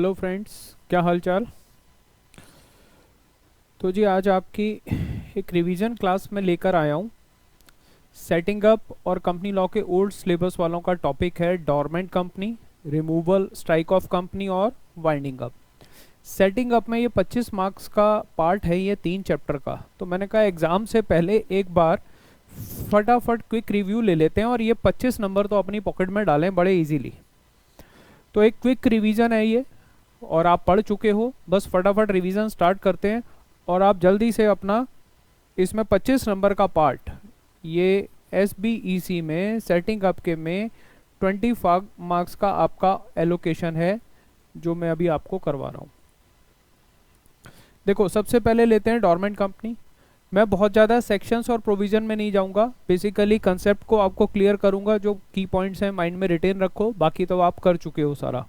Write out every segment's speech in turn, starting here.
Hello friends, क्या हाल चाल। तो जी आज आपकी एक रिवीजन क्लास में लेकर आया हूँ। सेटिंग अप और कंपनी लॉ के ओल्ड सिलेबस वालों का टॉपिक है dormant company, removal, strike off company और वाइंडिंग अप। सेटिंग अप में ये 25 मार्क्स का पार्ट है, ये 3 चैप्टर का। तो मैंने कहा एग्ज़ाम से पहले एक बार फटाफट क्विक रिव्यू ले लेते हैं और ये 25 नंबर तो अपनी पॉकेट में डालें बड़े इजीली। तो एक क्विक रिवीजन है ये, और आप पढ़ चुके हो, बस फटाफट रिवीजन स्टार्ट करते हैं और आप जल्दी से अपना इसमें 25 नंबर का पार्ट, ये SBEC में सेटिंग अप के में 25 मार्क्स का आपका एलोकेशन है जो मैं अभी आपको करवा रहा हूँ। देखो सबसे पहले लेते हैं डोरमेंट कंपनी। मैं बहुत ज़्यादा सेक्शंस और प्रोविज़न में नहीं जाऊँगा, बेसिकली कंसेप्ट को आपको क्लियर करूँगा। जो की पॉइंट्स हैं माइंड में रिटेन रखो, बाकी तो आप कर चुके हो सारा।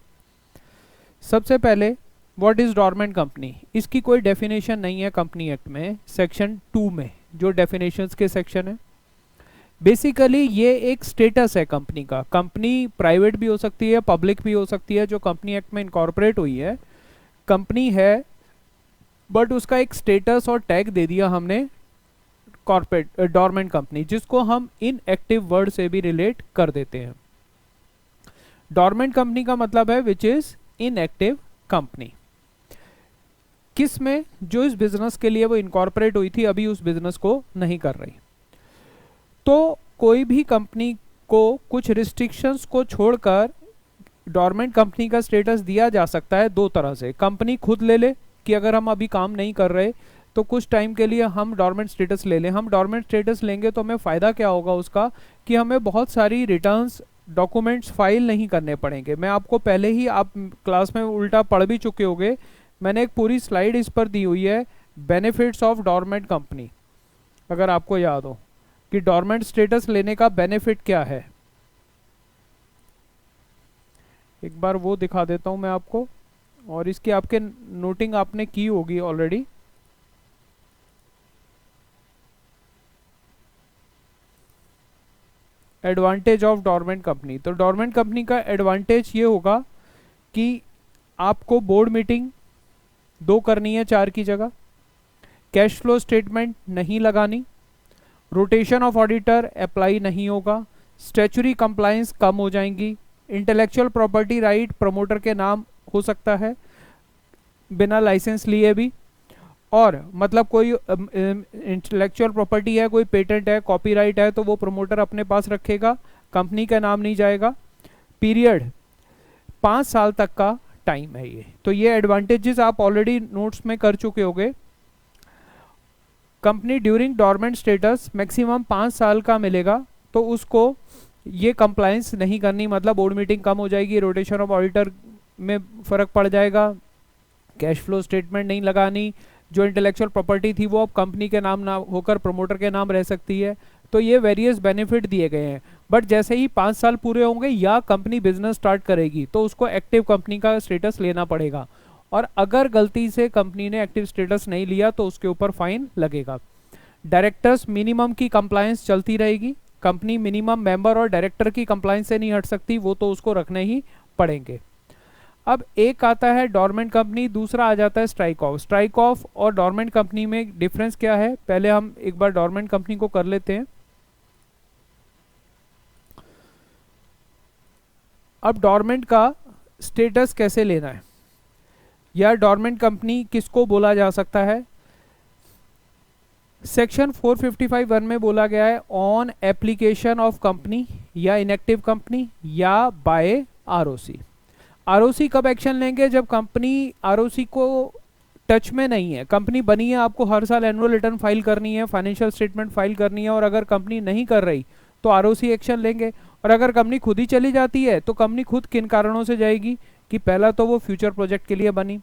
सबसे पहले व्हाट इज़ डोरमेंट कंपनी, इसकी कोई डेफिनेशन नहीं है कंपनी एक्ट में सेक्शन 2 में जो डेफिनेशंस के सेक्शन है। बेसिकली ये एक स्टेटस है कंपनी का। कंपनी प्राइवेट भी हो सकती है, पब्लिक भी हो सकती है। जो कंपनी एक्ट में इनकॉर्पोरेट हुई है कंपनी है, बट उसका एक स्टेटस और टैग दे दिया हमने कॉर्पोरेट डोरमेंट कंपनी, जिसको हम इनएक्टिव वर्ड से भी रिलेट कर देते हैं। डोरमेंट कंपनी का मतलब है विच इज इनएक्टिव कंपनी। किस में, जो इस बिजनेस के लिए वो इनकॉर्पोरेट हुई थी, अभी उस बिजनेस को नहीं कर रही। तो कोई भी कंपनी को कुछ रिस्ट्रिक्शंस को छोड़कर डोरमेंट कंपनी का स्टेटस दिया जा सकता है दो तरह से। कंपनी खुद ले ले कि अगर हम अभी काम नहीं कर रहे तो कुछ टाइम के लिए हम डोरमेंट स्टेटस ले लें। हम डोरमेंट स्टेटस लेंगे तो हमें फ़ायदा क्या होगा उसका, कि हमें बहुत सारी रिटर्न्स डॉक्यूमेंट्स फाइल नहीं करने पड़ेंगे। मैं आपको पहले ही, आप क्लास में उल्टा पढ़ भी चुके होंगे, मैंने एक पूरी स्लाइड इस पर दी हुई है, बेनिफिट्स ऑफ डोरमेंट कंपनी। अगर आपको याद हो कि डोरमेंट स्टेटस लेने का बेनिफिट क्या है, एक बार वो दिखा देता हूं मैं आपको। और इसकी आपके नोटिंग आपने की होगी already. Advantage of dormant company. तो डोरमेंट कंपनी का एडवांटेज ये होगा कि आपको बोर्ड मीटिंग 2 करनी है 4 की जगह, कैश फ्लो स्टेटमेंट नहीं लगानी, रोटेशन ऑफ ऑडिटर अप्लाई नहीं होगा, स्टैच्यूटरी कंप्लायंस कम हो जाएंगी, इंटेलेक्चुअल प्रॉपर्टी राइट प्रमोटर के नाम हो सकता है बिना लाइसेंस लिए भी। और मतलब कोई इंटेलेक्चुअल प्रॉपर्टी है, कोई पेटेंट है, कॉपीराइट है, तो वो प्रमोटर अपने पास रखेगा, कंपनी का नाम नहीं जाएगा। पीरियड 5 साल तक का टाइम है ये। तो ये एडवांटेजेस आप ऑलरेडी नोट्स में कर चुके होंगे। Company during dormant status maximum 5 साल का मिलेगा, तो उसको ये कंप्लायंस नहीं करनी, मतलब बोर्ड मीटिंग कम हो जाएगी, रोटेशन ऑफ ऑडिटर में फ़र्क पड़ जाएगा, कैश फ्लो स्टेटमेंट नहीं लगानी, जो इंटेलेक्चुअल प्रॉपर्टी थी वो अब कंपनी के नाम ना होकर प्रमोटर के नाम रह सकती है। तो ये वेरियस बेनिफिट दिए गए हैं। बट जैसे ही 5 साल पूरे होंगे या कंपनी बिजनेस स्टार्ट करेगी तो उसको एक्टिव कंपनी का स्टेटस लेना पड़ेगा, और अगर गलती से कंपनी ने एक्टिव स्टेटस नहीं लिया तो उसके ऊपर फाइन लगेगा। डायरेक्टर्स मिनिमम की कंप्लायंस चलती रहेगी, कंपनी मिनिमम मेंबर और डायरेक्टर की कंप्लायंस से नहीं हट सकती, वो तो उसको रखने ही पड़ेंगे। अब एक आता है डोरमेंट कंपनी, दूसरा आ जाता है स्ट्राइक ऑफ। स्ट्राइक ऑफ और डोरमेंट कंपनी में डिफरेंस क्या है, पहले हम एक बार डोरमेंट कंपनी को कर लेते हैं। अब डोरमेंट का स्टेटस कैसे लेना है, या डोरमेंट कंपनी किसको बोला जा सकता है। सेक्शन 455(1) में बोला गया है ऑन एप्लीकेशन ऑफ कंपनी या इनएक्टिव कंपनी या बाय आरओसी। आरओसी कब एक्शन लेंगे, जब कंपनी आरओसी को टच में नहीं है। कंपनी बनी है, आपको हर साल एनुअल रिटर्न फाइल करनी है, फाइनेंशियल स्टेटमेंट फाइल करनी है, और अगर कंपनी नहीं कर रही तो आरओसी एक्शन लेंगे। और अगर कंपनी खुद ही चली जाती है तो कंपनी खुद किन कारणों से जाएगी, कि पहला तो वो फ्यूचर प्रोजेक्ट के लिए बनी,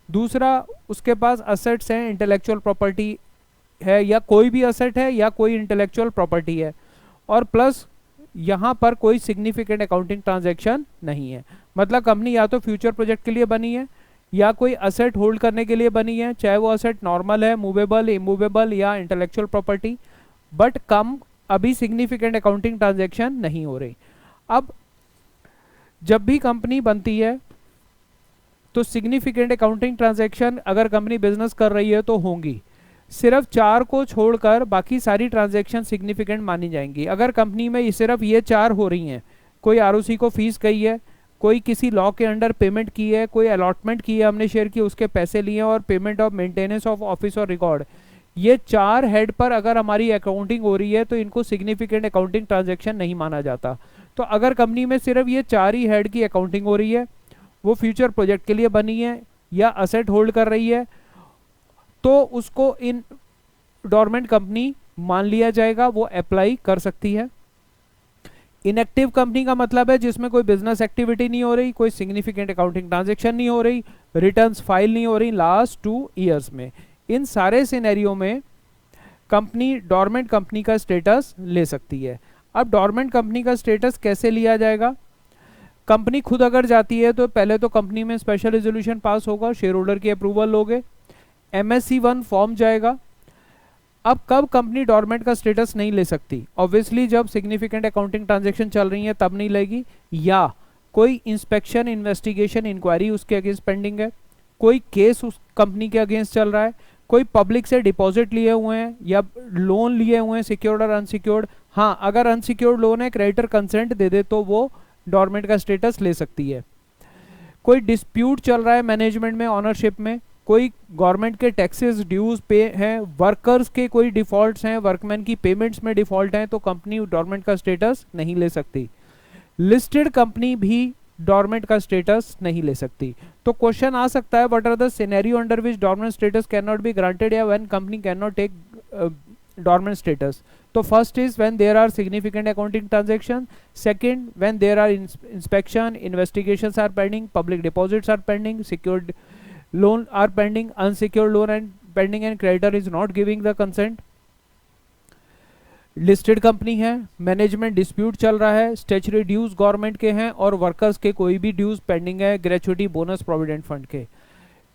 दूसरा उसके पास असेट्स हैं, इंटेलेक्चुअल प्रॉपर्टी है, या कोई भी असेट है या कोई इंटेलेक्चुअल प्रॉपर्टी है, और प्लस यहाँ पर कोई सिग्निफिकेंट अकाउंटिंग ट्रांजैक्शन नहीं है। मतलब कंपनी या तो फ्यूचर प्रोजेक्ट के लिए बनी है या कोई असेट होल्ड करने के लिए बनी है, चाहे वो असेट नॉर्मल है, मूवेबल, इमूवेबल या इंटेलेक्चुअल प्रॉपर्टी, बट कम अभी सिग्निफिकेंट अकाउंटिंग ट्रांजैक्शन नहीं हो रही। अब जब भी कंपनी बनती है तो सिग्निफिकेंट अकाउंटिंग ट्रांजैक्शन अगर कंपनी बिजनेस कर रही है तो होंगी। सिर्फ 4 को छोड़कर बाकी सारी ट्रांजैक्शन सिग्निफिकेंट मानी जाएंगी। अगर कंपनी में ये सिर्फ ये 4 हो रही हैं, कोई आरओसी को फीस गई है, कोई किसी लॉ के अंडर पेमेंट की है, कोई अलॉटमेंट की है हमने शेयर की उसके पैसे लिए और payment of maintenance of office और रिकॉर्ड, ये 4 हेड पर अगर हमारी अकाउंटिंग हो रही है तो इनको सिग्निफिकेंट अकाउंटिंग ट्रांजैक्शन नहीं माना जाता। तो अगर कंपनी में सिर्फ ये 4 ही हेड की अकाउंटिंग हो रही है, वो फ्यूचर प्रोजेक्ट के लिए बनी है या असेट होल्ड कर रही है, तो उसको इन डोरमेंट कंपनी मान लिया जाएगा, वो अप्लाई कर सकती है। इनएक्टिव कंपनी का मतलब है जिसमें कोई बिजनेस एक्टिविटी नहीं हो रही, कोई सिग्निफिकेंट अकाउंटिंग ट्रांजैक्शन नहीं हो रही, रिटर्न्स फाइल नहीं हो रही लास्ट 2 ईयर्स में। इन सारे सिनेरियो में कंपनी डोरमेंट कंपनी का स्टेटस ले सकती है। अब डोरमेंट कंपनी का स्टेटस कैसे लिया जाएगा? कंपनी खुद अगर जाती है तो पहले तो कंपनी में स्पेशल रेजोल्यूशन पास होगा, शेयर होल्डर की अप्रूवल लोगे, MSC 1 फॉर्म जाएगा। अब कब कंपनी डोरमेंट का स्टेटस नहीं ले सकती? ऑब्वियसली जब सिग्निफिकेंट अकाउंटिंग ट्रांजैक्शन चल रही है तब नहीं लेगी, या कोई इंस्पेक्शन इन्वेस्टिगेशन इंक्वायरी उसके अगेंस्ट पेंडिंग है, कोई केस उस कंपनी के अगेंस्ट चल रहा है, कोई पब्लिक से डिपॉजिट लिए हुए हैं या लोन लिए हुए हैं सिक्योर्ड और अनसिक्योर्ड। हाँ, अगर अनसिक्योर्ड लोन है क्रेडिटर कंसेंट दे दे तो वो डोरमेंट का स्टेटस ले सकती है। कोई डिस्प्यूट चल रहा है मैनेजमेंट में, ऑनरशिप में, कोई गवर्नमेंट के टैक्सेस ड्यूज पे हैं, वर्कर्स के कोई डिफॉल्ट्स हैं, वर्कमैन की पेमेंट्स में डिफॉल्ट हैं, तो कंपनी डोरमेंट का स्टेटस नहीं ले सकती। लिस्टेड कंपनी भी डोरमेंट का स्टेटस नहीं ले सकती। तो क्वेश्चन आ सकता है what are the scenario under which dormant status can not be granted या when company can not take dormant status. तो first is when there are significant accounting transaction, second when there are inspection investigations are pending, public deposits are pending, secured loan are pending, unsecured loan and pending and creditor is not giving the consent, listed company है, management dispute चल रहा है, statutory dues government के हैं और workers के कोई भी ड्यूज पेंडिंग है ग्रेचुइटी बोनस प्रोविडेंट फंड के।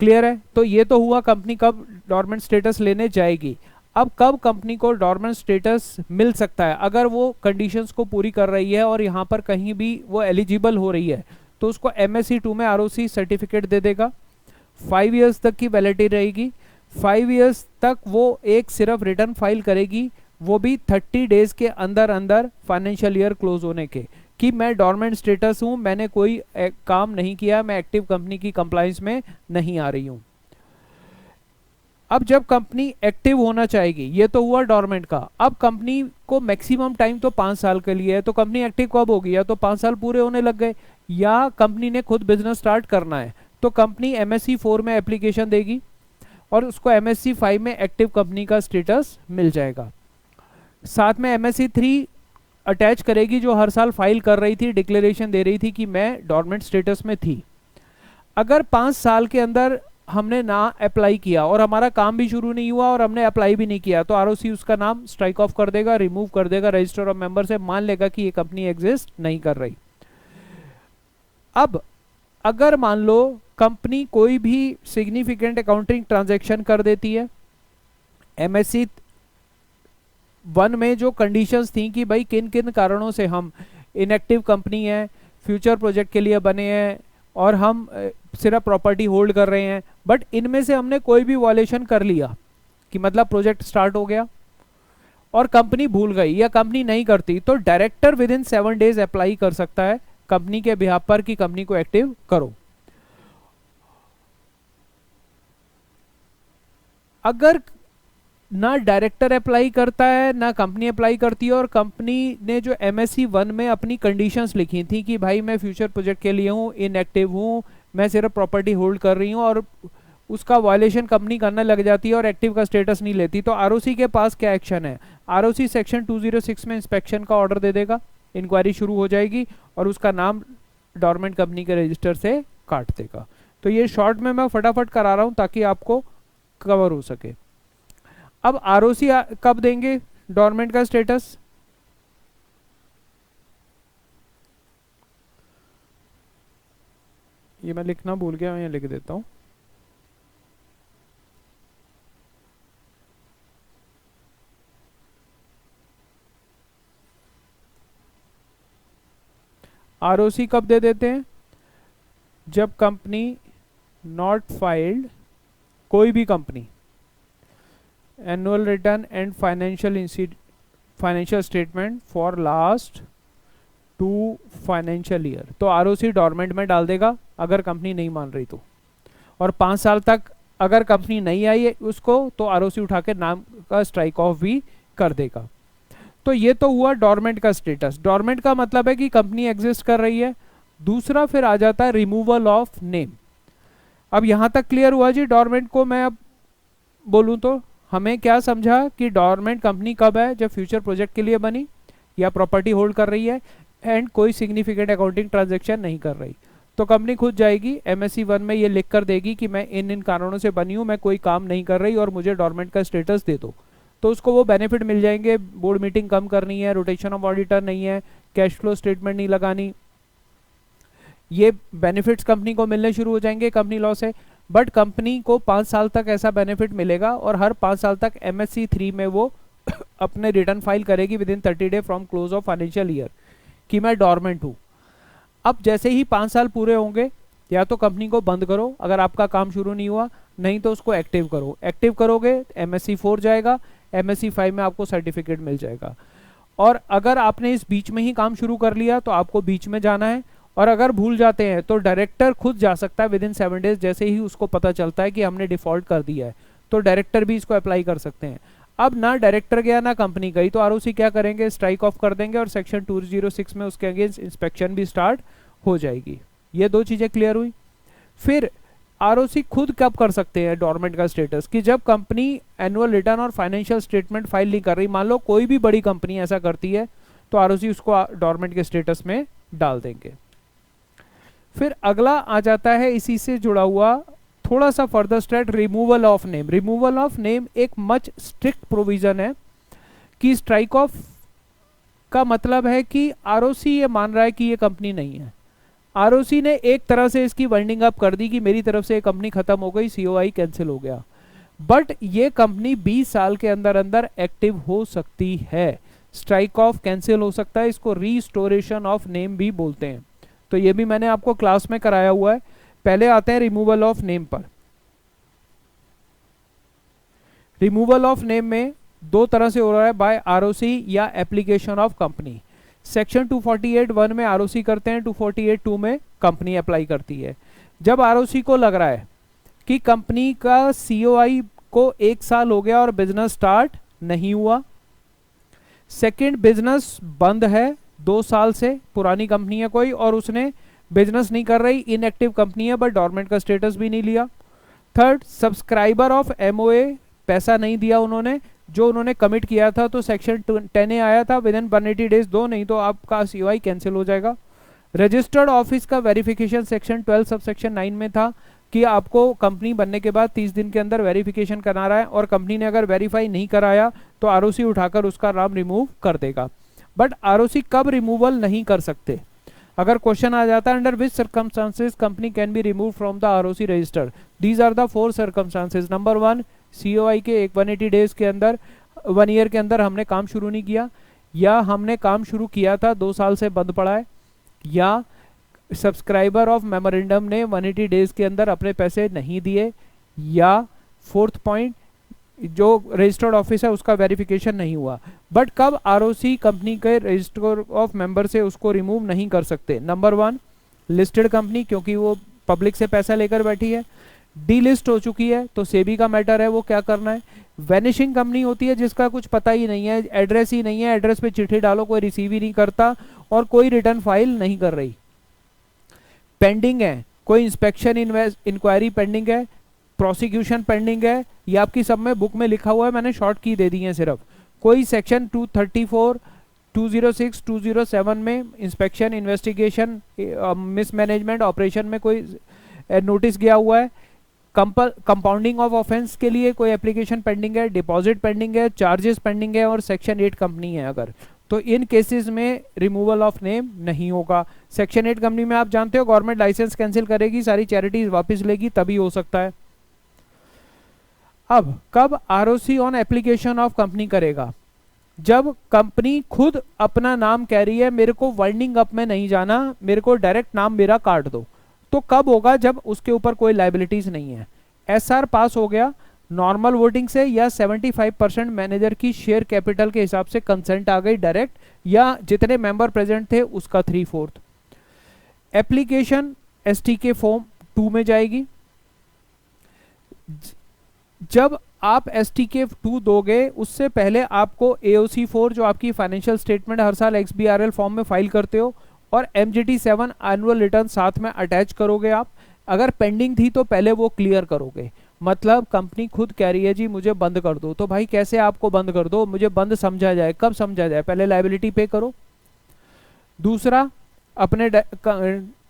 क्लियर है? तो ये तो हुआ कंपनी कब डोरमेंट स्टेटस लेने जाएगी। अब कब कंपनी को डोरमेंट स्टेटस मिल सकता है? अगर वो कंडीशंस को पूरी कर रही है और यहाँ पर कहीं भी वो एलिजिबल हो रही है तो उसको MSC 2 में ROC सर्टिफिकेट दे देगा। 5 ईयर्स तक की वैलिडिटी रहेगी। 5 ईयर्स तक वो एक सिर्फ रिटर्न फाइल करेगी, वो भी 30 डेज के अंदर अंदर फाइनेंशियल ईयर क्लोज होने के, कि मैं डोरमेंट स्टेटस हूं, मैंने कोई काम नहीं किया, मैं एक्टिव कंपनी की कंप्लायंस में नहीं आ रही हूं। अब जब कंपनी एक्टिव होना चाहेगी, ये तो हुआ डोरमेंट का। अब कंपनी को मैक्सिमम टाइम तो 5 साल के लिए है, तो कंपनी एक्टिव कब होगी? या तो 5 साल पूरे होने लग गए, या कंपनी ने खुद बिजनेस स्टार्ट करना है, तो कंपनी MSC 4 में एप्लीकेशन देगी और उसको MSC 5 में एक्टिव कंपनी का स्टेटस मिल जाएगा। साथ में MSC 3 अटैच करेगी जो हर साल फाइल कर रही थी, डिक्लेरेशन दे रही थी कि मैं डोरमेंट स्टेटस में थी। अगर 5 साल के अंदर हमने ना अप्लाई किया और हमारा काम भी शुरू नहीं हुआ और हमने अप्लाई भी नहीं किया, तो ROC उसका नाम स्ट्राइक ऑफ कर देगा, रिमूव कर देगा रजिस्टर ऑफ मेंबर से, मान लेगा कि ये कंपनी एग्जिस्ट नहीं कर रही। अब अगर मान लो कंपनी कोई भी सिग्निफिकेंट अकाउंटिंग ट्रांजैक्शन कर देती है, MSC 1 में जो कंडीशंस थी कि भाई किन किन कारणों से हम इनएक्टिव कंपनी है, फ्यूचर प्रोजेक्ट के लिए बने हैं और हम सिर्फ प्रॉपर्टी होल्ड कर रहे हैं, बट इनमें से हमने कोई भी वॉलेशन कर लिया कि मतलब प्रोजेक्ट स्टार्ट हो गया और कंपनी भूल गई या कंपनी नहीं करती, तो director with in 7 days apply कर सकता है कंपनी के बिहाफ पर कि कंपनी को एक्टिव करो। अगर ना डायरेक्टर अप्लाई करता है ना कंपनी अप्लाई करती है और कंपनी ने जो MSC 1 में अपनी कंडीशंस लिखी थी कि भाई मैं फ्यूचर प्रोजेक्ट के लिए हूँ, इनएक्टिव हूँ, मैं सिर्फ प्रॉपर्टी होल्ड कर रही हूँ, और उसका वायलेशन कंपनी करने लग जाती है और एक्टिव का स्टेटस नहीं लेती, तो ROC के पास क्या एक्शन है? ROC सेक्शन 206 में इंस्पेक्शन का ऑर्डर दे देगा, इंक्वायरी शुरू हो जाएगी और उसका नाम डोरमेंट कंपनी के रजिस्टर से काट देगा। तो ये शॉर्ट में मैं फटाफट करा रहा हूँ ताकि आपको कवर हो सके। अब ROC कब देंगे डोरमेंट का स्टेटस? ये मैं लिखना भूल गया, मैं लिख देता हूँ। ROC कब दे देते हैं? जब कंपनी नॉट फाइल्ड, कोई भी company annual return and financial statement for last 2 financial year, तो आरओसी डॉर्मेंट में डाल देगा अगर कंपनी नहीं मान रही तो। और 5 साल तक अगर कंपनी नहीं आई है उसको, तो आरओसी उठा के नाम का स्ट्राइक ऑफ भी कर देगा। तो ये तो हुआ डॉर्मेंट का स्टेटस। डॉर्मेंट का मतलब है कि कंपनी एग्जिस्ट कर रही है। दूसरा फिर आ जाता है रिमूवल ऑफ नेम। अब यहां तक क्लियर हुआ जी। डॉर्मेंट को मैं अब बोलूं तो हमें क्या समझा कि डॉर्मेंट कंपनी कब है, जब फ्यूचर प्रोजेक्ट के लिए बनी या प्रॉपर्टी होल्ड कर रही है एंड कोई सिग्निफिकेंट अकाउंटिंग ट्रांजैक्शन नहीं कर रही। तो कंपनी खुद जाएगी MSC 1 में ये लिख कर देगी कि मैं इन कारणों से बनी हूँ, मैं कोई काम नहीं कर रही और मुझे डॉर्मेंट का स्टेटस दे दो। तो उसको वो बेनिफिट मिल जाएंगे, बोर्ड मीटिंग कम करनी है, रोटेशन ऑफ ऑडिटर नहीं है, कैश फ्लो स्टेटमेंट नहीं लगानी, ये बेनिफिट्स कंपनी को मिलने शुरू हो जाएंगे, कंपनी लॉस है। बट कंपनी को 5 साल तक ऐसा बेनिफिट मिलेगा और हर 5 साल तक MSC 3 में वो अपने रिटर्न फाइल करेगी with in 30 day from close of financial year कि मैं डॉर्मेंट हूँ। अब जैसे ही 5 साल पूरे होंगे, या तो कंपनी को बंद करो अगर आपका काम शुरू नहीं हुआ, नहीं तो उसको एक्टिव करो। एक्टिव करोगे MSC 4 जाएगा, MSC 5 में आपको सर्टिफिकेट मिल जाएगा। और अगर आपने इस बीच में ही काम शुरू कर लिया तो आपको बीच में जाना है, और अगर भूल जाते हैं तो डायरेक्टर खुद जा सकता है विद इन 7 डेज, जैसे ही उसको पता चलता है कि हमने डिफॉल्ट कर दिया है, तो डायरेक्टर भी इसको अप्लाई कर सकते हैं। अब ना डायरेक्टर गया ना कंपनी गई, तो आरओसी क्या करेंगे, स्ट्राइक ऑफ कर देंगे और सेक्शन 206 में उसके अगेंस्ट इंस्पेक्शन भी स्टार्ट हो जाएगी। ये 2 चीजें क्लियर हुई। फिर आरओसी खुद कब कर सकते हैं डॉर्मेंट का स्टेटस, कि जब कंपनी एनुअल रिटर्न और फाइनेंशियल स्टेटमेंट फाइल नहीं कर रही। मान लो कोई भी बड़ी कंपनी ऐसा करती है तो आरओसी उसको डॉर्मेंट के स्टेटस में डाल देंगे। फिर अगला आ जाता है इसी से जुड़ा हुआ थोड़ा सा further step, removal of name. Removal of name एक मच स्ट्रिक्ट प्रोविजन है कि स्ट्राइक ऑफ का मतलब है कि आरओसी ये मान रहा है कि ये कंपनी नहीं है। आरओसी ने एक तरह से इसकी वाइंडिंग अप कर दी कि मेरी तरफ से ये कंपनी खत्म हो गई, COI कैंसिल हो गया। बट ये कंपनी 20 साल के अंदर अंदर एक्टिव हो सकती है, स्ट्राइक ऑफ कैंसिल हो सकता है, इसको रीस्टोरेशन ऑफ नेम भी बोलते हैं। तो ये भी मैंने आपको क्लास में कराया हुआ है। पहले आते हैं रिमूवल ऑफ नेम पर। रिमूवल ऑफ नेम में 2 तरह से हो रहा है, बाय आरओसी या एप्लीकेशन ऑफ कंपनी। सेक्शन 248(1) में आरओसी करते हैं, 248(2) में कंपनी अप्लाई करती है। जब आरओसी को लग रहा है कि कंपनी का COI को 1 साल हो गया और बिजनेस स्टार्ट नहीं हुआ, सेकंड बिजनेस बंद है 2 साल से, पुरानी कंपनी है कोई और उसने बिजनेस नहीं कर रही, इनएक्टिव कंपनी है बट डॉर्मेंट का स्टेटस भी नहीं लिया। थर्ड, सब्सक्राइबर ऑफ MOA पैसा नहीं दिया उन्होंने जो उन्होंने कमिट किया था, तो सेक्शन 10A आया था विद इन 180 डेज दो, नहीं तो आपका COI कैंसिल हो जाएगा। रजिस्टर्ड ऑफिस का वेरिफिकेशन सेक्शन 12 सब सेक्शन 9 में था कि आपको कंपनी बनने के बाद 30 दिन के अंदर वेरिफिकेशन करा रहा है, और कंपनी ने अगर वेरीफाई नहीं कराया तो आरओसी उठाकर उसका नाम रिमूव कर देगा। बट आरओसी कब रिमूवल नहीं कर सकते, अगर क्वेश्चन आ जाता है under which circumstances company can be remove from the ROC register, these are the 4 circumstances. Number 1, COI के 180 डेज के अंदर, 1 ईयर के अंदर हमने काम शुरू नहीं किया, या हमने काम शुरू किया था 2 साल से बंद पड़ा है, या सब्सक्राइबर ऑफ मेमोरेंडम ने 180 डेज के अंदर अपने पैसे नहीं दिए, या 4th पॉइंट जो रजिस्टर्ड ऑफिस है उसका वेरिफिकेशन नहीं हुआ। बट कब आरओसी कंपनी के रजिस्टर ऑफ मेंबर से उसको रिमूव नहीं कर सकते, नंबर 1 लिस्टेड कंपनी, क्योंकि वो पब्लिक से पैसा लेकर बैठी है, डीलिस्ट हो चुकी है तो सेबी का मैटर है वो क्या करना है। वैनिशिंग कंपनी होती है जिसका कुछ पता ही नहीं है, एड्रेस ही नहीं है, एड्रेस पे चिट्ठी डालो कोई रिसीव ही नहीं करता और कोई रिटर्न फाइल नहीं कर रही, पेंडिंग है, कोई इंस्पेक्शन इंक्वायरी पेंडिंग है, प्रोसिक्यूशन पेंडिंग है, ये आपकी सब में बुक में लिखा हुआ है, मैंने शॉर्ट की दे दी है सिर्फ। कोई सेक्शन 234, 206, 207 में इंस्पेक्शन, इन्वेस्टिगेशन, मिसमैनेजमेंट, ऑपरेशन में कोई नोटिस गया हुआ है, कंपाउंडिंग ऑफ ऑफेंस के लिए कोई एप्लीकेशन पेंडिंग है, डिपॉजिट पेंडिंग है, चार्जेस पेंडिंग है और सेक्शन 8 कंपनी है अगर, तो इन केसेस में रिमूवल ऑफ नेम नहीं होगा। सेक्शन 8 कंपनी में आप जानते हो गवर्नमेंट लाइसेंस कैंसिल करेगी, सारी चैरिटीज वापस लेगी, तभी हो सकता है। अब कब ROC on application of company करेगा, जब कंपनी खुद अपना नाम कह रही है मेरे को वाइंडिंग अप में नहीं जाना, मेरे को डायरेक्ट नाम मेरा काट दो, तो कब होगा? जब उसके ऊपर कोई लाइबिलिटीज नहीं है। एसआर पास हो गया नॉर्मल वोटिंग से, या 75% मैनेजर की शेयर कैपिटल के हिसाब से कंसेंट आ गई डायरेक्ट, या जितने मेंबर प्रेजेंट थे उसका 3/4। एप्लीकेशन एसटीके फॉर्म 2 में जाएगी। जब आप एसटीके 2 दोगे उससे पहले आपको एओसी 4 जो आपकी फाइनेंशियल स्टेटमेंट हर साल एक्सबीआरएल फॉर्म में फाइल करते हो, और एमजीटी 7 एनुअल रिटर्न साथ में अटैच करोगे आप। अगर पेंडिंग थी तो पहले वो क्लियर करोगे। मतलब कंपनी खुद कह रही है जी मुझे बंद कर दो, तो भाई कैसे आपको बंद कर दो? मुझे बंद समझा जाए, कब समझा जाए? पहले लायबिलिटी पे करो। दूसरा, अपने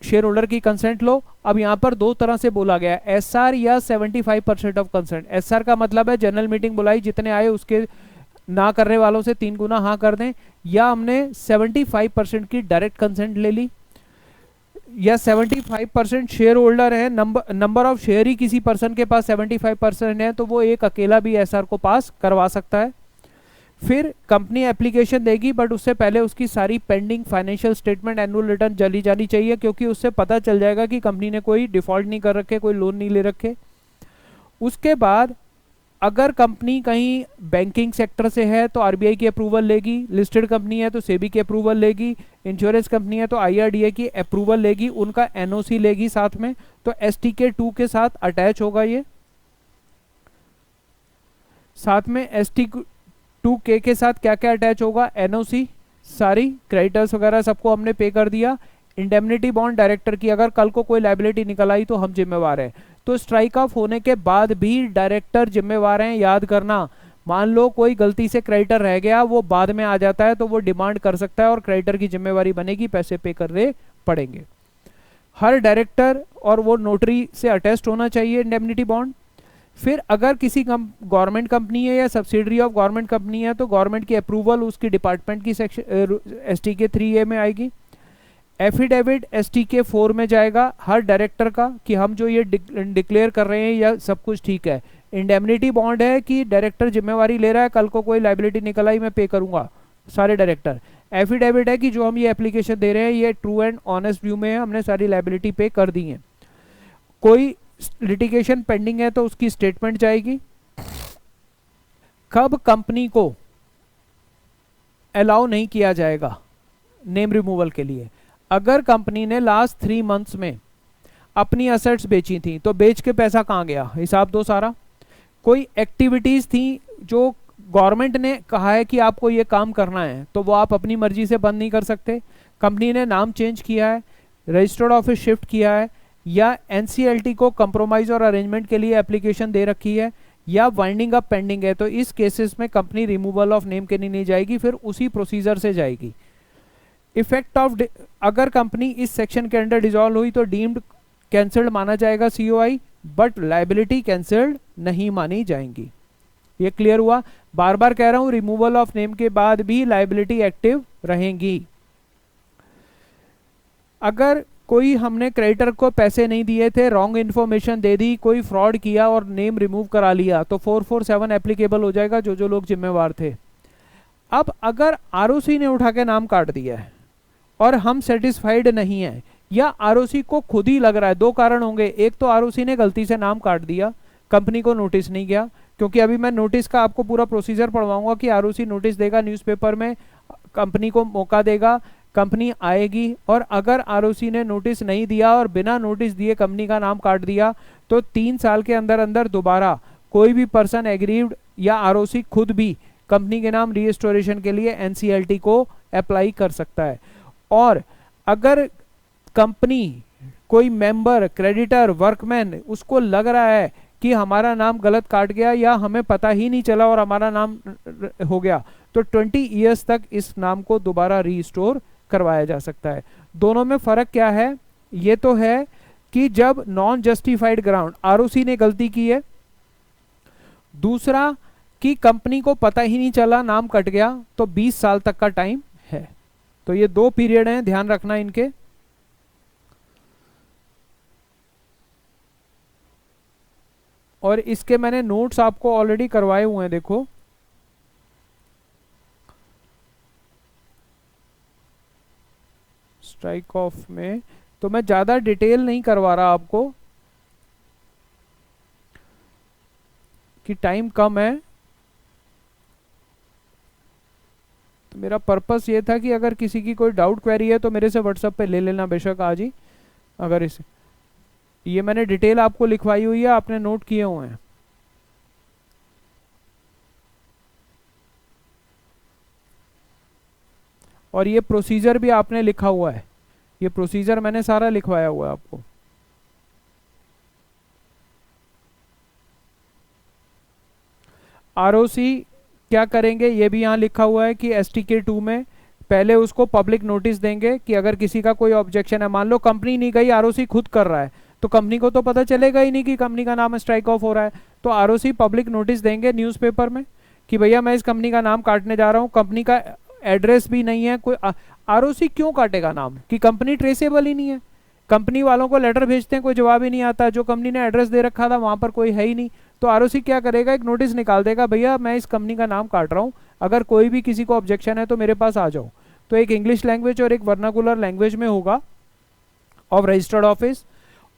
शेयर होल्डर की कंसेंट लो। अब यहाँ पर दो तरह से बोला गया, एसआर या 75% ऑफ कंसेंट। एसआर का मतलब है जनरल मीटिंग बुलाई, जितने आए उसके ना करने वालों से 3 गुना हाँ कर दें, या हमने 75% की डायरेक्ट कंसेंट ले ली, या 75% शेयर होल्डर है, नंबर ऑफ शेयर ही किसी पर्सन के पास 75% है, तो वो एक अकेला भी एसआर को पास करवा सकता है। फिर कंपनी एप्लीकेशन देगी, बट उससे पहले उसकी सारी pending financial statement annual return जली जानी चाहिए, क्योंकि उससे पता चल जाएगा कि कंपनी ने कोई डिफॉल्ट नहीं कर रखे, कोई लोन नहीं ले रखे। उसके बाद अगर कंपनी कहीं बैंकिंग सेक्टर से है तो आरबीआई की अप्रूवल लेगी, लिस्टेड कंपनी है तो सेबी की अप्रूवल लेगी, इंश्योरेंस कंपनी है तो आईआरडीए की अप्रूवल लेगी, उनका एनओसी लेगी साथ में। तो एसटीके 2 के साथ अटैच होगा ये। साथ में ST2K के साथ क्या क्या अटैच होगा? एनओसी, सारी क्रेडिटर्स वगैरह सबको हमने पे कर दिया। इंडेमनिटी बॉन्ड डायरेक्टर की, अगर कल को कोई लायबिलिटी निकल आई तो हम जिम्मेवार हैं। तो स्ट्राइक ऑफ होने के बाद भी डायरेक्टर जिम्मेवार हैं, याद करना। मान लो कोई गलती से क्रेडिटर रह गया, वो बाद में आ जाता है तो वो डिमांड कर सकता है और क्रेडिटर की जिम्मेवारी बनेगी, पैसे पे करने पड़ेंगे। हर डायरेक्टर और वो नोटरी से अटेस्ट होना चाहिए इंडेमनिटी बॉन्ड। फिर अगर किसी गवर्नमेंट कंपनी है या सब्सिडरी ऑफ गवर्नमेंट कंपनी है तो गवर्नमेंट की अप्रूवल उसकी डिपार्टमेंट की सेक्शन STK 3A में आएगी। एफिडेविट STK 4 में जाएगा हर डायरेक्टर का कि हम जो ये डिक्लेयर कर रहे हैं या सब कुछ ठीक है। इंडेमनिटी बॉन्ड है कि डायरेक्टर जिम्मेवारी ले रहा है, कल को कोई लाइबिलिटी निकल आई मैं पे करूंगा, सारे डायरेक्टर। एफिडेविट है कि जो हम ये एप्लीकेशन दे रहे हैं ये ट्रू एंड ऑनेस्ट व्यू में है, हमने सारी लाइबिलिटी पे कर दी है। कोई लिटिगेशन पेंडिंग है तो उसकी स्टेटमेंट जाएगी। कब कंपनी को अलाउ नहीं किया जाएगा नेम रिमूवल के लिए? अगर कंपनी ने लास्ट 3 मंथ्स में अपनी असेट्स बेची थी तो बेच के पैसा कहाँ गया, हिसाब दो सारा। कोई एक्टिविटीज थी जो गवर्नमेंट ने कहा है कि आपको ये काम करना है तो वो आप अपनी मर्जी से बंद नहीं कर सकते। कंपनी ने नाम चेंज किया है, रजिस्टर्ड ऑफिस शिफ्ट किया है, या एनसीएलटी को कंप्रोमाइज और अरेंजमेंट के लिए एप्लीकेशन दे रखी है, या वाइंडिंग अप पेंडिंग है, तो इस केसेस में कंपनी रिमूवल ऑफ नेम के लिए नहीं जाएगी, फिर उसी प्रोसीजर से जाएगी। इफेक्ट ऑफ, अगर कंपनी इस सेक्शन के अंडर डिसॉल्व हुई तो डीम्ड कैंसल्ड माना जाएगा COI, बट लाइबिलिटी कैंसल्ड नहीं मानी जाएंगी। ये क्लियर हुआ? बार बार कह रहा हूं, रिमूवल ऑफ नेम के बाद भी लाइबिलिटी एक्टिव रहेंगी। अगर कोई हमने क्रेडिटर को पैसे नहीं दिए थे, रॉन्ग इन्फॉर्मेशन दे दी, कोई फ्रॉड किया और नेम रिमूव करा लिया, तो 447 एप्लीकेबल हो जाएगा, जो लोग जिम्मेवार थे। अब अगर आरओसी ने उठा के नाम काट दिया है और हम सेटिस्फाइड नहीं है, या आरओसी को खुद ही लग रहा है, दो कारण होंगे। एक तो आरओसी ने गलती से नाम काट दिया, कंपनी को नोटिस नहीं गया, क्योंकि अभी मैं नोटिस का आपको पूरा प्रोसीजर पढ़वाऊंगा कि आरओसी नोटिस देगा न्यूज़पेपर में, कंपनी को मौका देगा, कंपनी आएगी, और अगर आरओसी ने नोटिस नहीं दिया और बिना नोटिस दिए कंपनी का नाम काट दिया तो 3 साल के अंदर अंदर दोबारा कोई भी पर्सन एग्रीव्ड या आरओसी खुद भी कंपनी के नाम रीस्टोरेशन के लिए एनसीएलटी को अप्लाई कर सकता है। और अगर कंपनी कोई मेंबर, क्रेडिटर, वर्कमैन उसको लग रहा है कि हमारा नाम गलत काट गया या हमें पता ही नहीं चला और हमारा नाम हो गया, तो 20 ईयर्स तक इस नाम को दोबारा रीस्टोर करवाया जा सकता है। दोनों में फर्क क्या है? ये तो है कि जब नॉन जस्टिफाइड ग्राउंड, आरओसी ने गलती की है, दूसरा कि कंपनी को पता ही नहीं चला, नाम कट गया, तो 20 साल तक का टाइम है। तो ये 2 पीरियड हैं, ध्यान रखना इनके। और इसके मैंने नोट्स आपको ऑलरेडी करवाए हुए हैं, देखो। स्ट्राइक ऑफ में तो मैं ज़्यादा डिटेल नहीं करवा रहा आपको कि टाइम कम है। तो मेरा पर्पस ये था कि अगर किसी की कोई डाउट क्वेरी है तो मेरे से व्हाट्सएप पे ले लेना बेशक आज ही। अगर इसे ये मैंने डिटेल आपको लिखवाई हुई है, आपने नोट किए हुए हैं। और ये प्रोसीजर भी आपने लिखा हुआ है, ये प्रोसीजर मैंने सारा लिखवाया हुआ है आपको। आरओसी क्या करेंगे ये भी यहाँ लिखा हुआ है कि STK2 में पहले उसको पब्लिक नोटिस देंगे कि अगर किसी का कोई ऑब्जेक्शन है, मान लो कंपनी नहीं गई, आरओसी खुद कर रहा है, तो कंपनी को तो पता चलेगा ही नहीं कि कंपनी का नाम स्ट्राइक ऑफ हो रहा है। तो आरओसी पब्लिक नोटिस देंगे न्यूज़पेपर में कि भैया मैं इस कंपनी का नाम काटने जा रहा हूँ, कंपनी का एड्रेस भी नहीं है कोई। आरओसी क्यों काटेगा नाम, कि कंपनी ट्रेसेबल ही नहीं है। कंपनी वालों को लेटर भेजते हैं, कोई जवाब ही नहीं आता, जो कंपनी ने एड्रेस दे रखा था वहां पर कोई है ही नहीं। तो आरओसी क्या करेगा, एक नोटिस निकाल देगा, भैया मैं इस कंपनी का नाम काट रहा हूँ, अगर कोई भी किसी को ऑब्जेक्शन है तो मेरे पास आ जाओ। तो एक इंग्लिश लैंग्वेज और एक वर्नाकुलर लैंग्वेज में होगा ऑफ रजिस्टर्ड ऑफिस,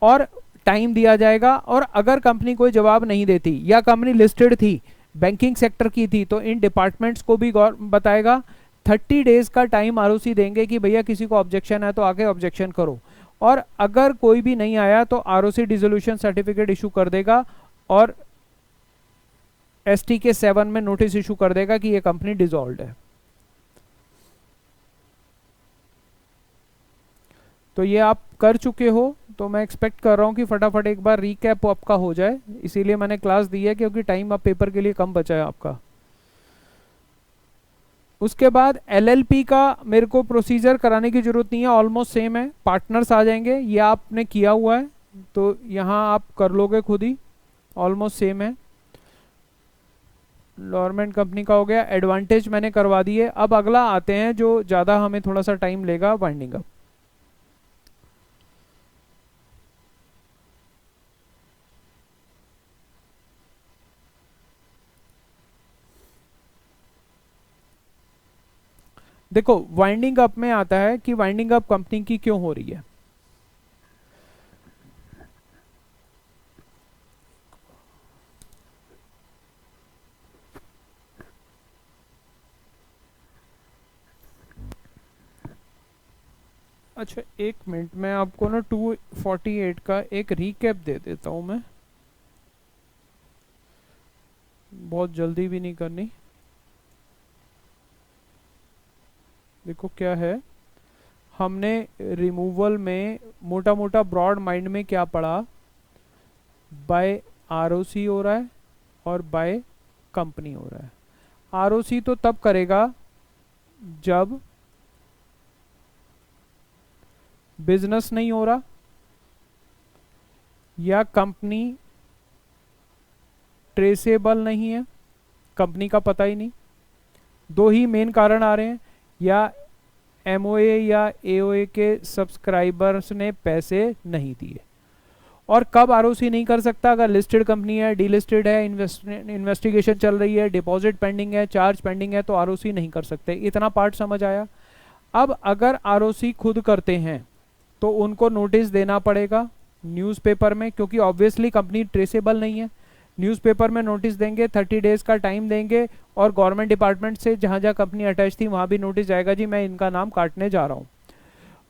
और टाइम दिया जाएगा। और अगर कंपनी कोई जवाब नहीं देती या कंपनी लिस्टेड थी, बैंकिंग सेक्टर की थी, तो इन डिपार्टमेंट्स को भी बताएगा। 30 डेज का टाइम आरओसी देंगे कि भैया किसी को ऑब्जेक्शन है तो आके ऑब्जेक्शन करो। और अगर कोई भी नहीं आया तो आरओसी डिसोल्यूशन सर्टिफिकेट इशू कर देगा और STK7 में नोटिस इशू कर देगा कि ये कंपनी डिसॉल्व्ड है। तो ये आप कर चुके हो, तो मैं एक्सपेक्ट कर रहा हूँ कि फटाफट एक बार रीकैप आपका हो जाए, इसीलिए मैंने क्लास दी है क्योंकि टाइम अब पेपर के लिए कम बचा है आपका। उसके बाद LLP का मेरे को प्रोसीजर कराने की जरूरत नहीं है, ऑलमोस्ट सेम है। पार्टनर्स आ जाएंगे, ये आपने किया हुआ है तो यहाँ आप कर लोगे खुद ही, ऑलमोस्ट सेम है। गवर्नमेंट कंपनी का हो गया, एडवांटेज मैंने करवा दिए। अब अगला आते हैं जो ज़्यादा हमें थोड़ा सा टाइम लेगा, वाइंडिंग अप। देखो वाइंडिंग अप में आता है कि वाइंडिंग अप कंपनी की क्यों हो रही है। अच्छा एक मिनट, मैं आपको ना 248 का एक रीकैप दे देता हूं मैं, बहुत जल्दी भी नहीं करनी। देखो क्या है, हमने रिमूवल में मोटा मोटा ब्रॉड माइंड में क्या पढ़ा, बाय आरओसी हो रहा है और बाय कंपनी हो रहा है। आरओसी तो तब करेगा जब बिजनेस नहीं हो रहा या कंपनी ट्रेसेबल नहीं है, कंपनी का पता ही नहीं। दो ही मेन कारण आ रहे हैं, या एमओए या एओए के सब्सक्राइबर्स ने पैसे नहीं दिए। और कब आरओसी नहीं कर सकता, अगर लिस्टेड कंपनी है, डीलिस्टेड है, इन्वेस्टिगेशन चल रही है, डिपॉजिट पेंडिंग है, चार्ज पेंडिंग है, तो आरओसी नहीं कर सकते। इतना पार्ट समझ आया। अब अगर आरओसी खुद करते हैं तो उनको नोटिस देना पड़ेगा न्यूज़पेपर में, क्योंकि ऑब्वियसली कंपनी ट्रेसेबल नहीं है। न्यूज़पेपर में नोटिस देंगे, 30 डेज का टाइम देंगे, और गवर्नमेंट डिपार्टमेंट से जहाँ जहाँ कंपनी अटैच थी वहाँ भी नोटिस जाएगा, जी मैं इनका नाम काटने जा रहा हूँ।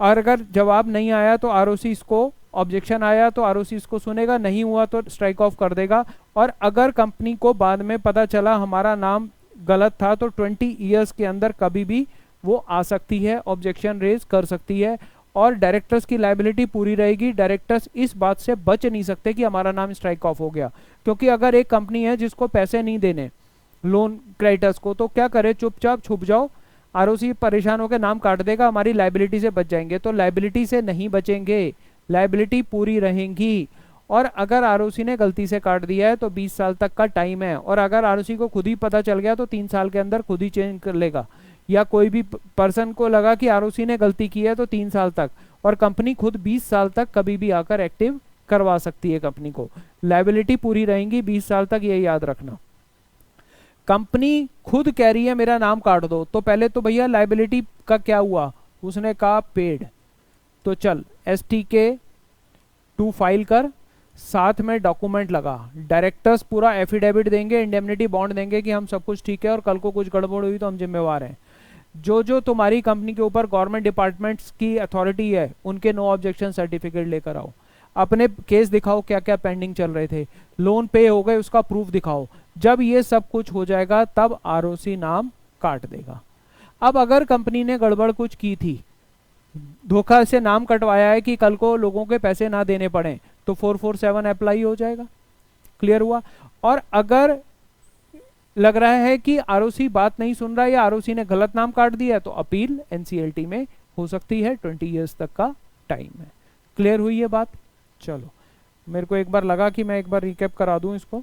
और अगर जवाब नहीं आया तो आरओसी इसको, ऑब्जेक्शन आया तो आरओसी इसको सुनेगा, नहीं हुआ तो स्ट्राइक ऑफ कर देगा। और अगर कंपनी को बाद में पता चला हमारा नाम गलत था तो 20 ईयर्स के अंदर कभी भी वो आ सकती है, ऑब्जेक्शन रेज कर सकती है, और डायरेक्टर्स की लायबिलिटी पूरी रहेगी। डायरेक्टर्स इस बात से बच नहीं सकते कि हमारा नाम स्ट्राइक ऑफ हो गया, क्योंकि अगर एक कंपनी है जिसको पैसे नहीं देने लोन क्रेडिटर्स को, तो क्या करे, चुपचाप छुप जाओ, आरओसी परेशान होकर नाम काट देगा, हमारी लायबिलिटी से बच जाएंगे। तो लायबिलिटी से नहीं बचेंगे, लायबिलिटी पूरी रहेंगी। और अगर आरओसी ने गलती से काट दिया है तो 20 साल तक का टाइम है, और अगर आरओसी को खुद ही पता चल गया तो 3 साल के अंदर खुद ही चेंज कर लेगा, या कोई भी पर्सन को लगा कि आरओसी ने गलती की है तो 3 साल तक, और कंपनी खुद 20 साल तक कभी भी आकर एक्टिव करवा सकती है कंपनी को। लायबिलिटी पूरी रहेंगी 20 साल तक, ये याद रखना। कंपनी खुद कह रही है मेरा नाम काट दो, तो पहले तो भैया लायबिलिटी का क्या हुआ, उसने कहा पेड, तो चल STK 2 फाइल कर, साथ में डॉक्यूमेंट लगा, डायरेक्टर्स पूरा एफिडेविट देंगे, इंडेमनिटी बॉन्ड देंगे कि हम सब कुछ ठीक है और कल को कुछ गड़बड़ हुई तो हम जिम्मेवार हैं। जो जो तुम्हारी कंपनी के ऊपर गवर्नमेंट डिपार्टमेंट्स की अथॉरिटी है उनके नो ऑब्जेक्शन सर्टिफिकेट लेकर आओ, अपने केस दिखाओ क्या क्या पेंडिंग चल रहे थे, लोन पे हो गए उसका प्रूफ दिखाओ। जब ये सब कुछ हो जाएगा तब ROC नाम काट देगा। अब अगर कंपनी ने गड़बड़ कुछ की थी, धोखा से नाम कटवाया है कि कल को लोगों के पैसे ना देने पड़े, तो 447 अप्लाई हो जाएगा। क्लियर हुआ? और अगर लग रहा है कि ROC बात नहीं सुन रहा या ROC ने गलत नाम काट दिया तो अपील NCLT में हो सकती है, 20 ईयर्स तक का टाइम है। क्लियर हुई ये बात? चलो, मेरे को एक बार लगा कि मैं एक बार रिकैप करा दूं इसको।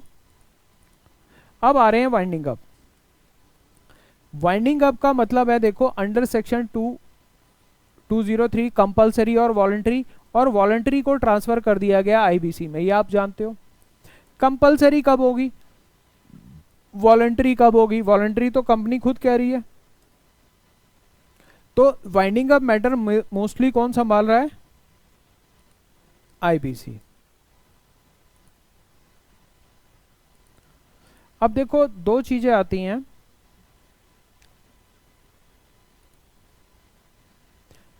अब आ रहे हैं वाइंडिंग अप। वाइंडिंग अप का मतलब है, देखो अंडर सेक्शन 203 कंपलसरी और वॉलंटरी, और वॉलंटरी को ट्रांसफर कर दिया गया IBC में, ये आप जानते हो। कंपलसरी कब होगी, वॉलंटरी कब होगी? वॉलंटरी तो कंपनी खुद कह रही है। तो वाइंडिंग अप मैटर मोस्टली कौन संभाल रहा है? IBC। अब देखो दो चीजें आती हैं,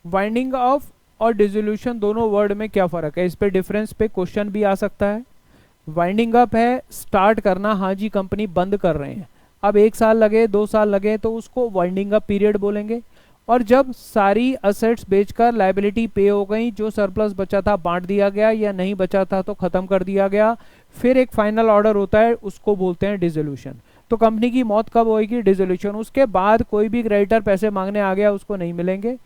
वाइंडिंग ऑफ और डिसोल्यूशन, दोनों वर्ड में क्या फर्क है? इस पे डिफरेंस पे क्वेश्चन भी आ सकता है। वाइंडिंग अप है स्टार्ट करना, हाँ जी कंपनी बंद कर रहे हैं, अब 1 साल लगे 2 साल लगे तो उसको वाइंडिंग अप पीरियड बोलेंगे। और जब सारी असेट्स बेचकर लायबिलिटी पे हो गई, जो सरप्लस बचा था बांट दिया गया, या नहीं बचा था तो खत्म कर दिया गया, फिर एक फाइनल ऑर्डर होता है, उसको बोलते हैं डिसोल्यूशन। तो कंपनी की मौत कब होगी? डिसोल्यूशन। उसके बाद कोई भी क्रेडिटर पैसे मांगने आ गया उसको नहीं मिलेंगे,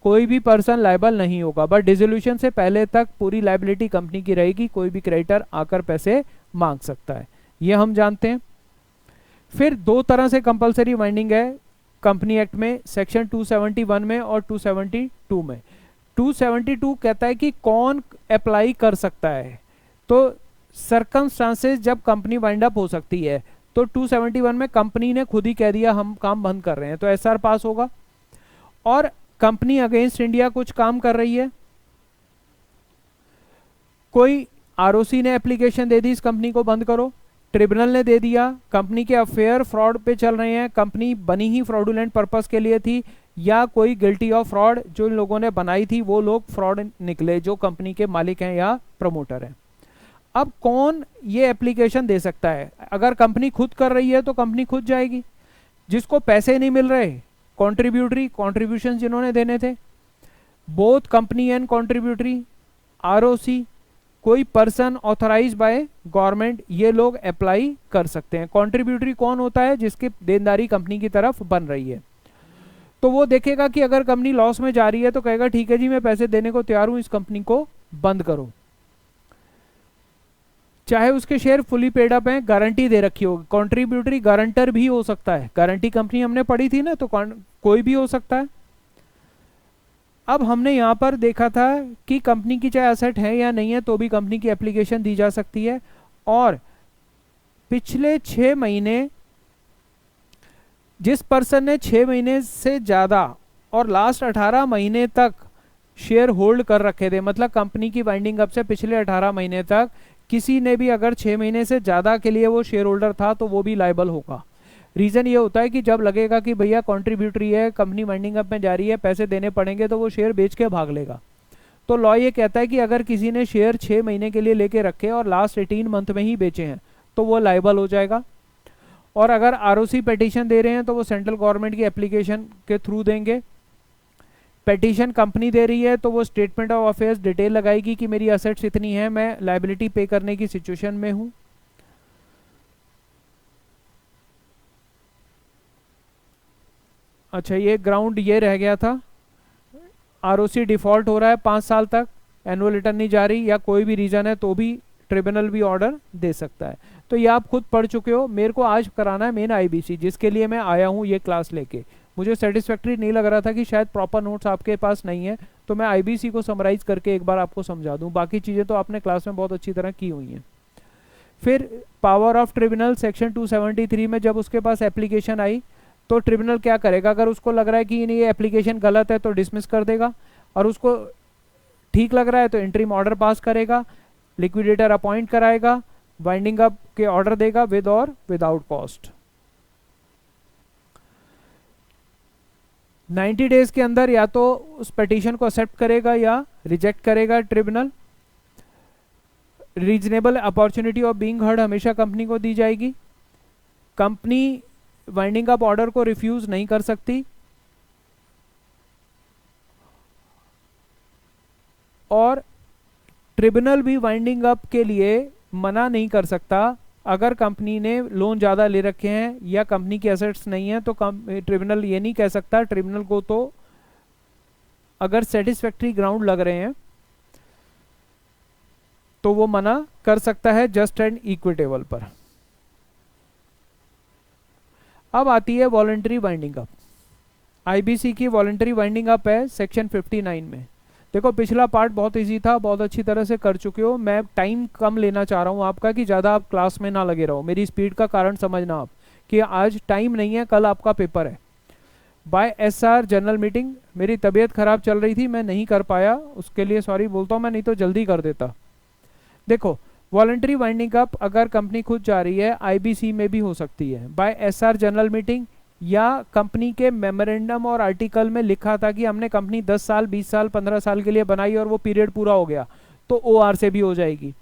कोई भी पर्सन लायबल नहीं होगा, बट डिसोल्यूशन से पहले तक पूरी लायबिलिटी कंपनी की रहेगी, कोई भी क्रेडिटर आकर पैसे मांग सकता है, ये हम जानते हैं। फिर 2 तरह से कंपलसरी वाइंडिंग है कंपनी एक्ट में, सेक्शन 271 में और 272 में। 272 कहता है कि कौन अप्लाई कर सकता है, तो सर्कमस्टांसेस जब कंपनी वाइंड अप हो सकती है, तो 271 में कंपनी ने खुद ही कह दिया हम काम बंद कर रहे हैं, तो SR पास होगा। और कंपनी अगेंस्ट इंडिया कुछ काम कर रही है, कोई ROC ने एप्लीकेशन दे दी इस कंपनी को बंद करो, ट्रिब्यूनल ने दे दिया, कंपनी के अफेयर फ्रॉड पे चल रहे हैं, कंपनी बनी ही फ्रॉडुलेंट पर्पस के लिए थी, या कोई गिल्टी ऑफ फ्रॉड, जो इन लोगों ने बनाई थी वो लोग फ्रॉड निकले, जो कंपनी के मालिक हैं या प्रमोटर हैं। अब कौन ये एप्लीकेशन दे सकता है? अगर कंपनी खुद कर रही है तो कंपनी खुद जाएगी, जिसको पैसे नहीं मिल रहे, कॉन्ट्रीब्यूशन जिन्होंने देने थे, both company and contributory, ROC, कोई पर्सन ऑथराइज बाय गवर्नमेंट, ये लोग अप्लाई कर सकते हैं। कॉन्ट्रीब्यूटरी कौन होता है? जिसकी देनदारी कंपनी की तरफ बन रही है। तो वो देखेगा कि अगर कंपनी लॉस में जा रही है तो कहेगा ठीक है जी मैं पैसे देने को तैयार हूं, इस कंपनी को बंद करो, चाहे उसके शेयर फुली पेड अप हैं, गारंटी दे रखी होगी। कॉन्ट्रीब्यूटरी गारंटर भी हो सकता है, गारंटी कंपनी हमने पढ़ी थी ना, तो कोई भी हो सकता है। अब हमने यहाँ पर देखा था कि कंपनी की चाहे एसेट है या नहीं है तो भी कंपनी की एप्लीकेशन दी जा सकती है, और पिछले 6 महीने जिस पर्सन ने 6 महीने से ज़्यादा और लास्ट 18 महीने तक शेयर होल्ड कर रखे थे, मतलब कंपनी की वाइंडिंग अप से पिछले 18 महीने तक किसी ने भी अगर 6 महीने से ज़्यादा के लिए वो शेयर होल्डर था तो वो भी लायबल होगा। रीज़न ये होता है कि जब लगेगा कि भैया कॉन्ट्रीब्यूटरी है, कंपनी वाइंडिंग अप में जा रही है, पैसे देने पड़ेंगे, तो वो शेयर बेच के भाग लेगा। तो लॉ ये कहता है कि अगर किसी ने शेयर 6 महीने के लिए लेके रखे और लास्ट 18 मंथ में ही बेचे हैं तो वो लायबल हो जाएगा। और अगर ROC पेटिशन दे रहे हैं तो वो सेंट्रल गवर्नमेंट की एप्लीकेशन के थ्रू देंगे। पेटिशन कंपनी दे रही है तो वो स्टेटमेंट ऑफ अफेयर्स डिटेल लगाएगी कि मेरी असेट्स इतनी है, मैं लायबिलिटी पे करने की सिचुएशन में हूँ। अच्छा, ये ग्राउंड ये रह गया था, ROC डिफॉल्ट हो रहा है 5 साल तक, एनुअल रिटर्न नहीं जारी या कोई भी रीजन है तो भी ट्रिब्यूनल भी ऑर्डर दे सकता है। तो ये आप खुद पढ़ चुके हो। मेरे को आज कराना है मेन IBC, जिसके लिए मैं आया हूँ ये क्लास लेके। मुझे सेटिस्फैक्ट्री नहीं लग रहा था कि शायद प्रॉपर नोट्स आपके पास नहीं है, तो मैं IBC को समराइज करके एक बार आपको समझा दूँ। बाकी चीज़ें तो आपने क्लास में बहुत अच्छी तरह की हुई हैं। फिर पावर ऑफ ट्रिब्यूनल सेक्शन 273 में जब उसके पास एप्लीकेशन आई तो ट्रिब्यूनल क्या करेगा? अगर उसको लग रहा है कि ये एप्लीकेशन गलत है तो डिसमिस कर देगा, और उसको ठीक लग रहा है तो इंटरिम ऑर्डर पास करेगा, लिक्विडेटर अपॉइंट कराएगा, वाइंडिंग अप के ऑर्डर देगा विद और विदाउट कॉस्ट। 90 डेज के अंदर या तो उस पिटीशन को एक्सेप्ट करेगा या रिजेक्ट करेगा tribunal. Reasonable opportunity of being heard हमेशा कंपनी को दी जाएगी। कंपनी वाइंडिंग अप ऑर्डर को रिफ्यूज नहीं कर सकती, और ट्रिब्यूनल भी वाइंडिंग अप के लिए मना नहीं कर सकता। अगर कंपनी ने लोन ज़्यादा ले रखे हैं या कंपनी की एसेट्स नहीं है तो ट्रिब्यूनल ये नहीं कह सकता। ट्रिब्यूनल को तो अगर सेटिस्फैक्ट्री ग्राउंड लग रहे हैं तो वो मना कर सकता है जस्ट एंड इक्विटेबल पर। अब आती है वॉलंटरी वाइंडिंग अप। आईबीसी की वॉलंटरी वाइंडिंग अप है सेक्शन 59 में। देखो पिछला पार्ट बहुत इजी था, बहुत अच्छी तरह से कर चुके हो। मैं टाइम कम लेना चाह रहा हूँ आपका कि ज़्यादा आप क्लास में ना लगे रहो। मेरी स्पीड का कारण समझना आप कि आज टाइम नहीं है, कल आपका पेपर है। बाय एसआर जनरल मीटिंग, मेरी तबीयत खराब चल रही थी, मैं नहीं कर पाया, उसके लिए सॉरी बोलता हूँ मैं, नहीं तो जल्दी कर देता। देखो वॉलंटरी वाइंडिंग अप अगर कंपनी खुद जा रही है, आईबीसी में भी हो सकती है। बाय एसआर जनरल मीटिंग या कंपनी के मेमोरेंडम और आर्टिकल में लिखा था कि हमने कंपनी 10 साल 20 साल 15 साल के लिए बनाई और वो पीरियड पूरा हो गया, तो ओआर से भी हो जाएगी।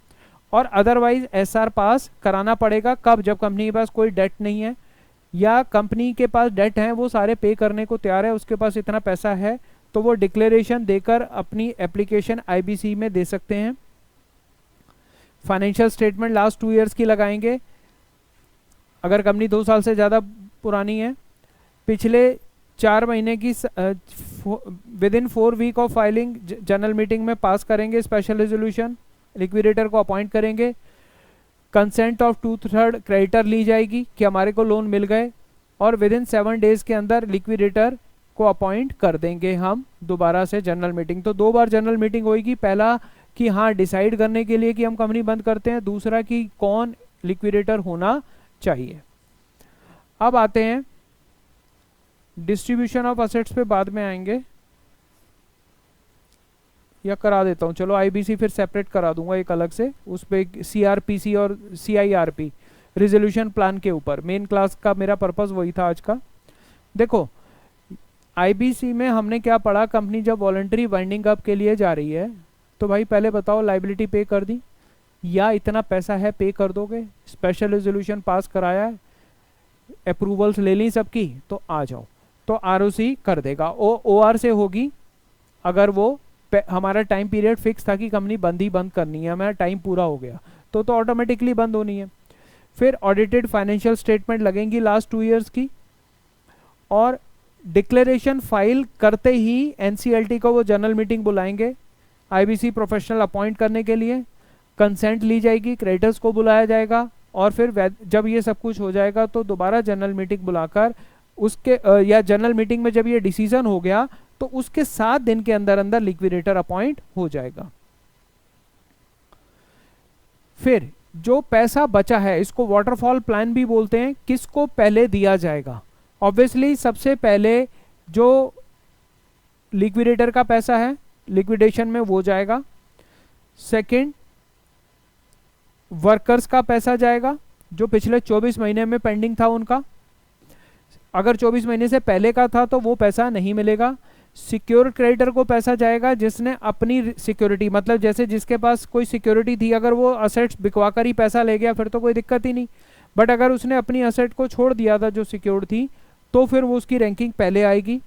और अदरवाइज एसआर पास कराना पड़ेगा कब, जब कंपनी के पास कोई डेट नहीं है या कंपनी के पास डेट है वो सारे पे करने को तैयार है, उसके पास इतना पैसा है, तो वो डिक्लेरेशन देकर अपनी एप्लीकेशन आईबीसी में दे सकते हैं। फाइनेंशियल स्टेटमेंट लास्ट 2 ईयर्स की लगाएंगे अगर कंपनी 2 साल से ज़्यादा पुरानी है। पिछले 4 महीने की within 4 week of filing general meeting में पास करेंगे स्पेशल रेजोल्यूशन, लिक्विडेटर को अपॉइंट करेंगे। कंसेंट ऑफ 2/3 क्रेडिटर ली जाएगी कि हमारे को लोन मिल गए, और विद इन 7 डेज के अंदर लिक्विडेटर को अपॉइंट कर देंगे हम दोबारा से जनरल मीटिंग। तो 2 बार जनरल मीटिंग होगी, पहला कि हाँ डिसाइड करने के लिए कि हम कंपनी बंद करते हैं, दूसरा कि कौन लिक्विडेटर होना चाहिए। अब आते हैं डिस्ट्रीब्यूशन ऑफ असेट्स पे, बाद में आएंगे या करा देता हूँ, चलो आईबीसी फिर सेपरेट करा दूंगा एक अलग से, उस पर सीआरपीसी और सीआईआरपी रिजोल्यूशन प्लान के ऊपर। मेन क्लास का मेरा पर्पस वही था आज का। देखो आईबीसी में हमने क्या पढ़ा, कंपनी जब वॉलंटरी वाइंडिंग अप के लिए जा रही है तो भाई पहले बताओ लाइबिलिटी पे कर दी या इतना पैसा है पे कर दोगे, स्पेशल रेजोल्यूशन पास कराया है, अप्रूवल्स ले ली सबकी, तो आ जाओ, तो आरओसी कर देगा। ओआर से होगी अगर वो हमारा टाइम पीरियड फिक्स था कि कंपनी बंद ही बंद करनी है, हमारा टाइम पूरा हो गया तो ऑटोमेटिकली बंद होनी है। फिर ऑडिटेड फाइनेंशियल स्टेटमेंट लगेंगी लास्ट 2 ईयर्स की, और डिक्लेरेशन फाइल करते ही एनसीएलटी को वो जनरल मीटिंग बुलाएंगे आईबीसी प्रोफेशनल अपॉइंट करने के लिए, कंसेंट ली जाएगी, क्रेडिटर्स को बुलाया जाएगा, और फिर जब ये सब कुछ हो जाएगा तो दोबारा जनरल मीटिंग बुलाकर उसके या जनरल मीटिंग में जब ये डिसीजन हो गया तो उसके 7 दिन के अंदर अंदर लिक्विडेटर अपॉइंट हो जाएगा। फिर जो पैसा बचा है इसको वाटरफॉल प्लान भी बोलते हैं। किसको पहले दिया जाएगा? ऑब्वियसली सबसे पहले जो लिक्विडेटर का पैसा है लिक्विडेशन में वो जाएगा। सेकंड वर्कर्स का पैसा जाएगा जो पिछले 24 महीने में पेंडिंग था उनका, अगर 24 महीने से पहले का था तो वो पैसा नहीं मिलेगा। सिक्योर क्रेडिटर को पैसा जाएगा जिसने अपनी सिक्योरिटी, मतलब जैसे जिसके पास कोई सिक्योरिटी थी, अगर वो असेट्स बिकवा कर ही पैसा ले गया फिर तो कोई दिक्कत ही नहीं, बट अगर उसने अपनी असेट को छोड़ दिया था जो सिक्योर्ड थी तो फिर वो उसकी रैंकिंग पहले आएगी।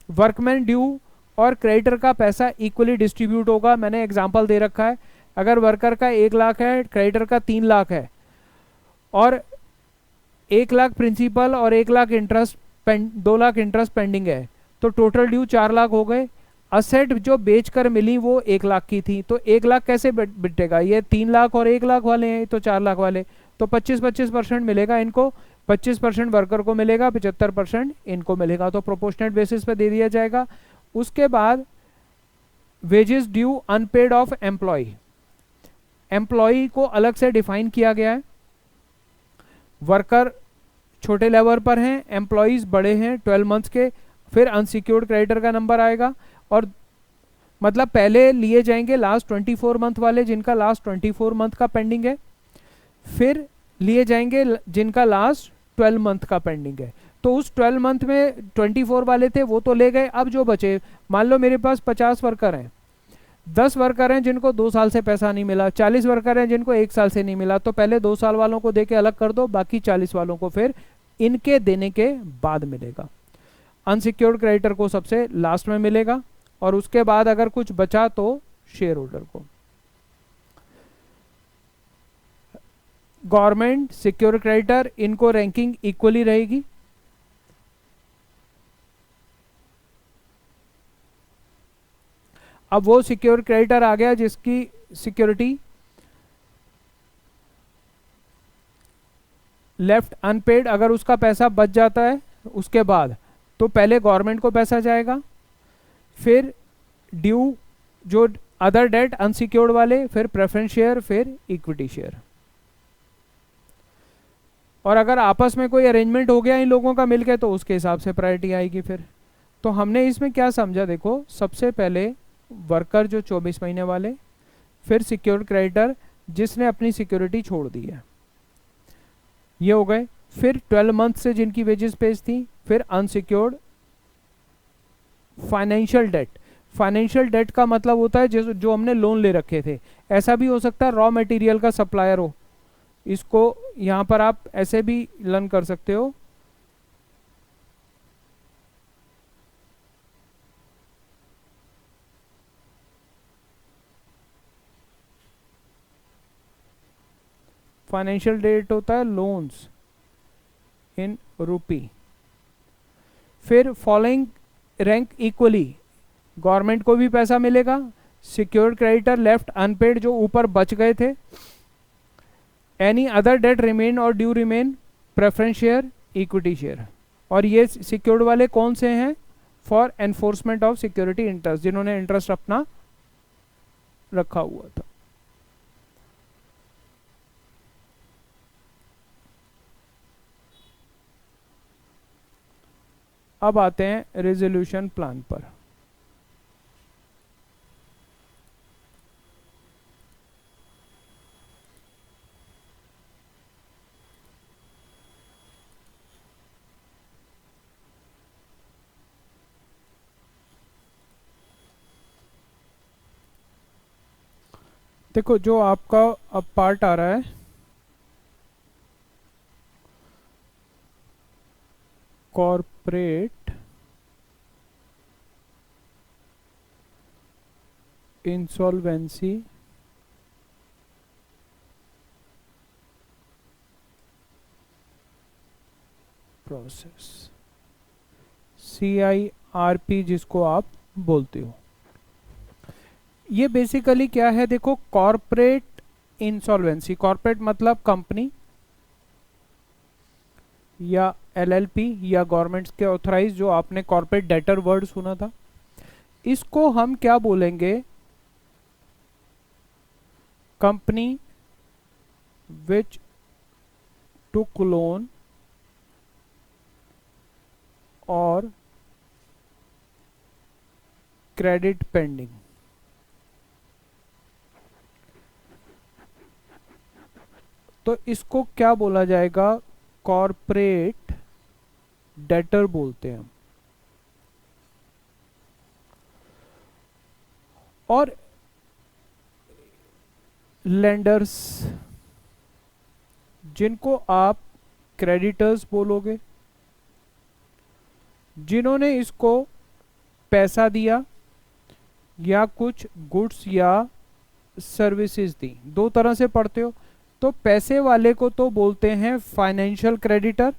वर्कमैन ड्यू और क्रेडिटर का पैसा इक्वली डिस्ट्रीब्यूट होगा। मैंने एग्जांपल दे रखा है, अगर वर्कर का 1 लाख है, क्रेडिटर का 3 लाख है, और 1 लाख प्रिंसिपल और 1 lakh interest 2 lakh interest pending है, तो टोटल ड्यू 4 लाख हो गए। असेट जो बेचकर मिली वो 1 लाख की थी, तो 1 लाख कैसे बिटेगा? ये 3 लाख और 1 लाख वाले हैं तो 4 लाख वाले, तो 25-25% मिलेगा इनको, 25% वर्कर को मिलेगा, 75% इनको मिलेगा, तो प्रोपोर्शनेट बेसिस पे दे दिया जाएगा। उसके बाद wages due unpaid of employee, employee को अलग से डिफाइन किया गया है। वर्कर छोटे लेवल पर हैं, एम्प्लॉयज बड़े हैं 12 मंथ्स के, फिर अनसिक्योर्ड क्रेडिटर का नंबर आएगा। और मतलब पहले लिए जाएंगे लास्ट 24 मंथ वाले जिनका लास्ट 24 मंथ का पेंडिंग है, फिर लिए जाएंगे जिनका लास्ट 12 मंथ का पेंडिंग है। तो उस 12 मंथ में 24 वाले थे वो तो ले गए, अब जो बचे, मान लो मेरे पास 50 वर्कर हैं, 10 वर्कर हैं जिनको 2 साल से पैसा नहीं मिला, 40 वर्कर हैं जिनको 1 साल से नहीं मिला, तो पहले 2 साल वालों को दे के अलग कर दो, बाकी 40 वालों को फिर इनके देने के बाद मिलेगा। अनसिक्योर्ड क्रेडिटर को सबसे लास्ट में मिलेगा, और उसके बाद अगर कुछ बचा तो शेयर होल्डर को। गवर्नमेंट, सिक्योर क्रेडिटर, इनको रैंकिंग इक्वली रहेगी। अब वो सिक्योर क्रेडिटर आ गया जिसकी सिक्योरिटी लेफ्ट अनपेड, अगर उसका पैसा बच जाता है उसके बाद, तो पहले गवर्नमेंट को पैसा जाएगा, फिर ड्यू जो अदर डेट अनसिक्योर्ड वाले, फिर प्रेफरेंस शेयर, फिर इक्विटी शेयर। और अगर आपस में कोई अरेंजमेंट हो गया इन लोगों का मिलके तो उसके हिसाब से प्रायोरिटी आएगी फिर। तो हमने इसमें क्या समझा, देखो सबसे पहले वर्कर जो 24 महीने वाले, फिर सिक्योर्ड क्रेडिटर जिसने अपनी सिक्योरिटी छोड़ दी है, ये हो गए, फिर 12 मंथ से जिनकी वेजेस पेज थी, फिर unsecured. Financial debt, financial debt का मतलब होता है जो हमने लोन ले रखे थे, ऐसा भी हो सकता है रॉ मटेरियल का सप्लायर हो, इसको यहाँ पर आप ऐसे भी लर्न कर सकते हो। फाइनेंशियल डेट होता है लोन्स इन रुपी। फिर फॉलोइंग रैंक इक्वली, गवर्नमेंट को भी पैसा मिलेगा, सिक्योर्ड क्रेडिटर लेफ्ट अनपेड जो ऊपर बच गए थे, एनी अदर डेट रिमेन और due remain, preference share, equity share. और ये सिक्योर्ड वाले कौन से हैं, for enforcement of security interest, जिन्होंने इंटरेस्ट अपना रखा हुआ था। अब आते हैं रेजोल्यूशन प्लान पर। देखो जो आपका अब पार्ट आ रहा है, कॉर्पोरेट इंसॉल्वेंसी प्रोसेस, CIRP जिसको आप बोलते हो। ये बेसिकली क्या है, देखो कॉर्पोरेट इंसॉल्वेंसी, कॉर्पोरेट मतलब कंपनी या LLP या गवर्नमेंट के ऑथराइज, जो आपने कॉर्पोरेट डेटर वर्ड सुना था, इसको हम क्या बोलेंगे, कंपनी विच टुक लोन और क्रेडिट पेंडिंग। तो इसको क्या बोला जाएगा, कॉर्पोरेट डेटर बोलते हैं हम। और लेंडर्स जिनको आप क्रेडिटर्स बोलोगे, जिन्होंने इसको पैसा दिया या कुछ गुड्स या सर्विसेज दी, दो तरह से पढ़ते हो। तो पैसे वाले को तो बोलते हैं फाइनेंशियल क्रेडिटर,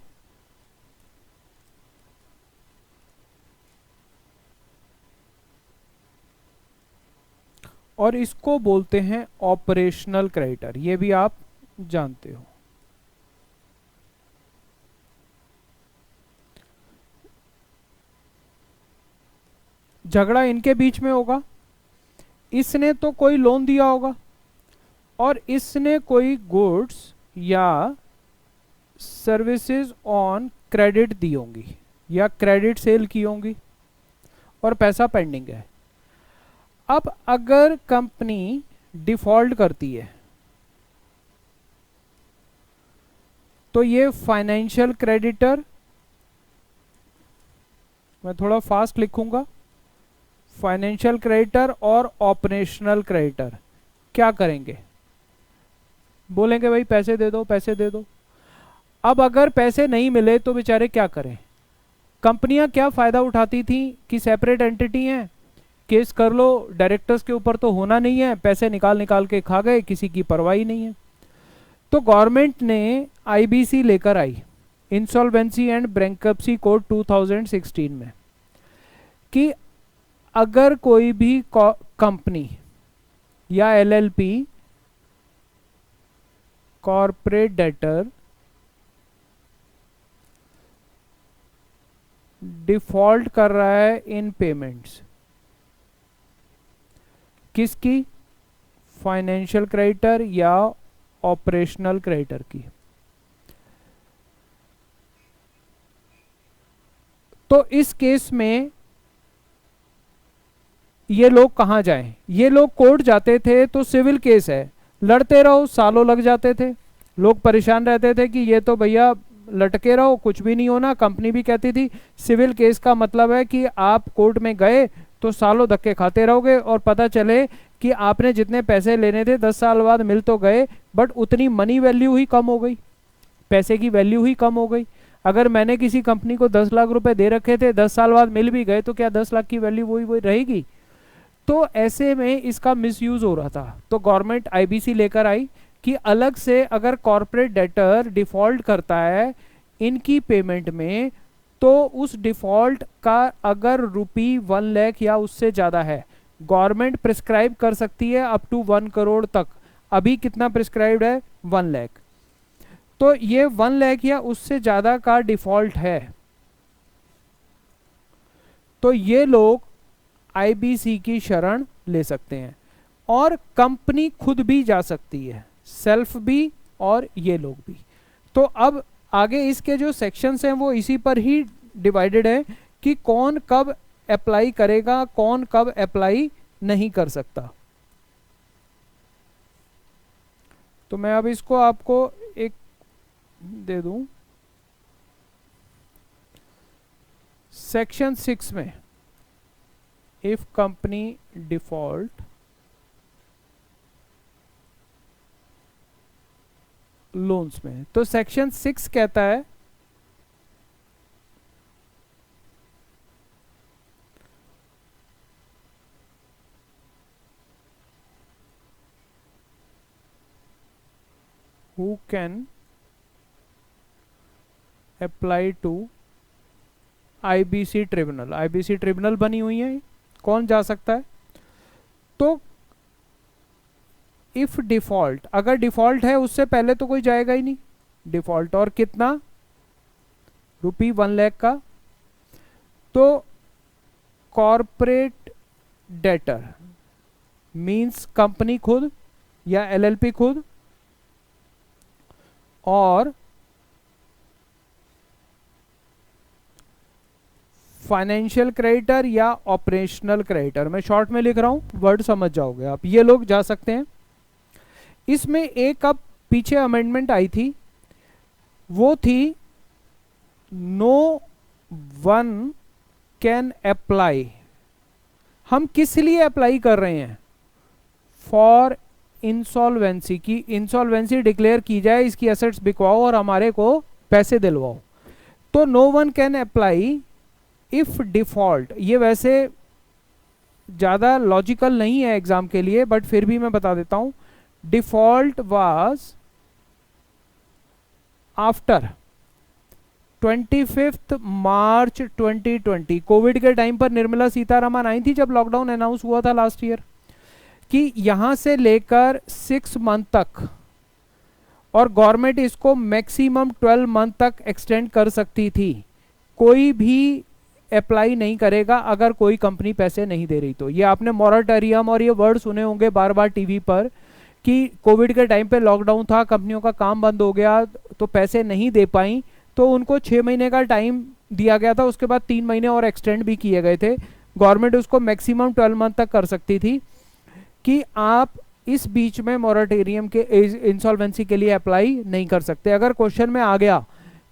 और इसको बोलते हैं ऑपरेशनल क्रेडिटर, ये भी आप जानते हो। झगड़ा इनके बीच में होगा, इसने तो कोई लोन दिया होगा और इसने कोई गुड्स या सर्विसेज ऑन क्रेडिट दी होंगी या क्रेडिट सेल की होंगी और पैसा पेंडिंग है। अब अगर कंपनी डिफॉल्ट करती है तो ये फाइनेंशियल क्रेडिटर, मैं थोड़ा फास्ट लिखूंगा, फाइनेंशियल क्रेडिटर और ऑपरेशनल क्रेडिटर क्या करेंगे? बोलेंगे भाई पैसे दे दो, पैसे दे दो। अब अगर पैसे नहीं मिले तो बेचारे क्या करें? कंपनियां क्या फायदा उठाती थी कि सेपरेट एंटिटी हैं, केस कर लो, डायरेक्टर्स के ऊपर तो होना नहीं है, पैसे निकाल निकाल के खा गए, किसी की परवाह ही नहीं है। तो गवर्नमेंट ने आईबीसी लेकर आई, इंसॉल्वेंसी एंड बैंक्रप्सी कोड 2016 में, कि अगर कोई भी कंपनी या एलएलपी कॉर्पोरेट डेटर डिफॉल्ट कर रहा है इन पेमेंट्स, किसकी? फाइनेंशियल क्रेडिटर या ऑपरेशनल क्रेडिटर की, तो इस केस में ये लोग कहां जाएं? ये लोग कोर्ट जाते थे तो सिविल केस है, लड़ते रहो, सालों लग जाते थे, लोग परेशान रहते थे कि ये तो भैया लटके रहो, कुछ भी नहीं होना। कंपनी भी कहती थी सिविल केस का मतलब है कि आप कोर्ट में गए तो सालों धक्के खाते रहोगे और पता चले कि आपने जितने पैसे लेने थे 10 साल बाद मिल तो गए, बट उतनी मनी वैल्यू ही कम हो गई, पैसे की वैल्यू ही कम हो गई। अगर मैंने किसी कंपनी को 10 लाख रुपए दे रखे थे, 10 साल बाद मिल भी गए, तो क्या 10 लाख की वैल्यू वही वही रहेगी? तो ऐसे में इसका मिसयूज हो रहा था। तो गवर्नमेंट आईबीसी लेकर आई कि अलग से अगर कॉर्पोरेट डेटर डिफॉल्ट करता है इनकी पेमेंट में, तो उस डिफॉल्ट का अगर ₹1 लाख या उससे ज़्यादा है, गवर्नमेंट प्रिस्क्राइब कर सकती है अप टू 1 करोड़ तक। अभी कितना प्रिस्क्राइब्ड है? 1 लाख। तो ये 1 लाख या उससे ज़्यादा का डिफॉल्ट है तो ये लोग आईबीसी की शरण ले सकते हैं, और कंपनी खुद भी जा सकती है, सेल्फ भी और ये लोग भी। तो अब आगे इसके जो सेक्शंस हैं वो इसी पर ही डिवाइडेड है कि कौन कब अप्लाई करेगा, कौन कब अप्लाई नहीं कर सकता। तो मैं अब इसको आपको एक दे दूं। सेक्शन 6 में इफ कंपनी डिफॉल्ट लोन्स में, तो सेक्शन 6 कहता है who can apply to IBC tribunal. IBC tribunal बनी हुई है, कौन जा सकता है? तो इफ डिफॉल्ट, अगर डिफॉल्ट है उससे पहले तो कोई जाएगा ही नहीं, डिफॉल्ट और कितना? ₹1 लाख का। तो कॉर्पोरेट डेटर मींस कंपनी खुद या एलएलपी खुद, और फाइनेंशियल क्रेडिटर या ऑपरेशनल क्रेडिटर, मैं शॉर्ट में लिख रहा हूं, वर्ड समझ जाओगे आप, ये लोग जा सकते हैं। इसमें एक अब पीछे अमेंडमेंट आई थी, वो थी नो वन कैन अप्लाई। हम किस लिए अप्लाई कर रहे हैं? फॉर इंसॉल्वेंसी, की इंसॉल्वेंसी डिक्लेयर की जाए, इसकी एसेट्स बिकवाओ और हमारे को पैसे दिलवाओ। तो no one can apply if default, ये वैसे ज़्यादा लॉजिकल नहीं है एग्जाम के लिए, बट फिर भी मैं बता देता हूं। Default was after 25 March 2020। Covid के टाइम पर निर्मला सीतारमन आई थी जब लॉकडाउन अनाउंस हुआ था लास्ट ईयर, कि यहां से लेकर 6 मंथ तक, और गवर्नमेंट इसको मैक्सिमम 12 मंथ तक एक्सटेंड कर सकती थी। कोई भी अप्लाई नहीं करेगा अगर कोई कंपनी पैसे नहीं दे रही तो। ये आपने मॉरेटोरियम और ये वर्ड सुने होंगे बार बार टीवी पर, कि कोविड के टाइम पे लॉकडाउन था, कंपनियों का काम बंद हो गया तो पैसे नहीं दे पाई, तो उनको 6 महीने का टाइम दिया गया था, उसके बाद 3 महीने और एक्सटेंड भी किए गए थे। गवर्नमेंट उसको मैक्सिमम 12 मंथ तक कर सकती थी कि आप इस बीच में मॉरेटोरियम के इंसॉल्वेंसी के लिए अप्लाई नहीं कर सकते। अगर क्वेश्चन में आ गया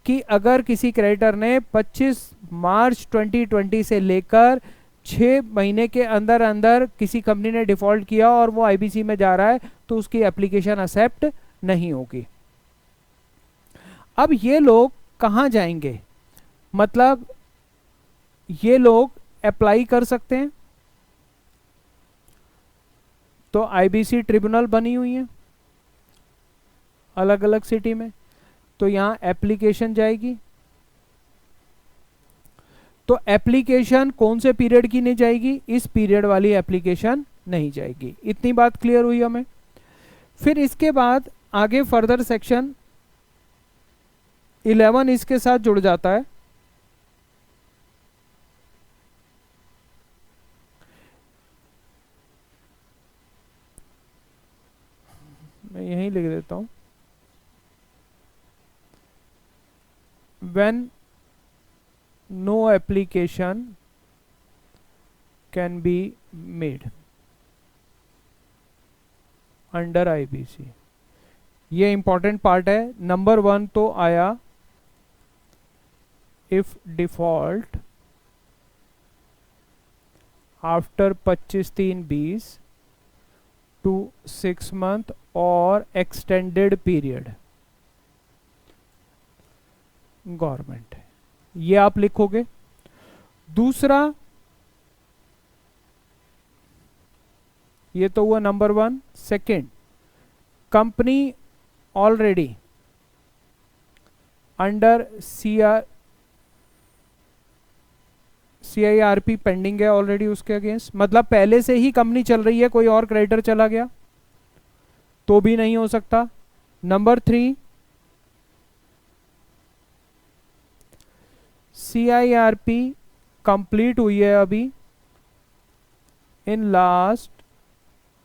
कि अगर किसी क्रेडिटर ने 25 मार्च 2020 से लेकर 6 महीने के अंदर अंदर किसी कंपनी ने डिफॉल्ट किया और वो आईबीसी में जा रहा है, तो उसकी एप्लीकेशन एक्सेप्ट नहीं होगी। अब ये लोग कहाँ जाएंगे, मतलब ये लोग अप्लाई कर सकते हैं, तो आईबीसी ट्रिब्यूनल बनी हुई है अलग अलग सिटी में, तो यहाँ एप्लीकेशन जाएगी। तो एप्लीकेशन कौन से पीरियड की नहीं जाएगी, इस पीरियड वाली एप्लीकेशन नहीं जाएगी। इतनी बात क्लियर हुई हमें। फिर इसके बाद आगे फर्दर सेक्शन 11 इसके साथ जुड़ जाता है। मैं यहीं लिख देता हूं, when no application can be made under IBC। ये इंपॉर्टेंट पार्ट है। नंबर 1 तो आया if default after 25/3/20 to 6 month और एक्सटेंडेड पीरियड गवर्नमेंट है, ये आप लिखोगे। दूसरा, ये तो हुआ नंबर 1। Second, company already under CIRP pending है ऑलरेडी उसके अगेंस्ट, मतलब पहले से ही कंपनी चल रही है, कोई और क्रेडिटर चला गया तो भी नहीं हो सकता। नंबर 3, CIRP कंप्लीट हुई है अभी इन लास्ट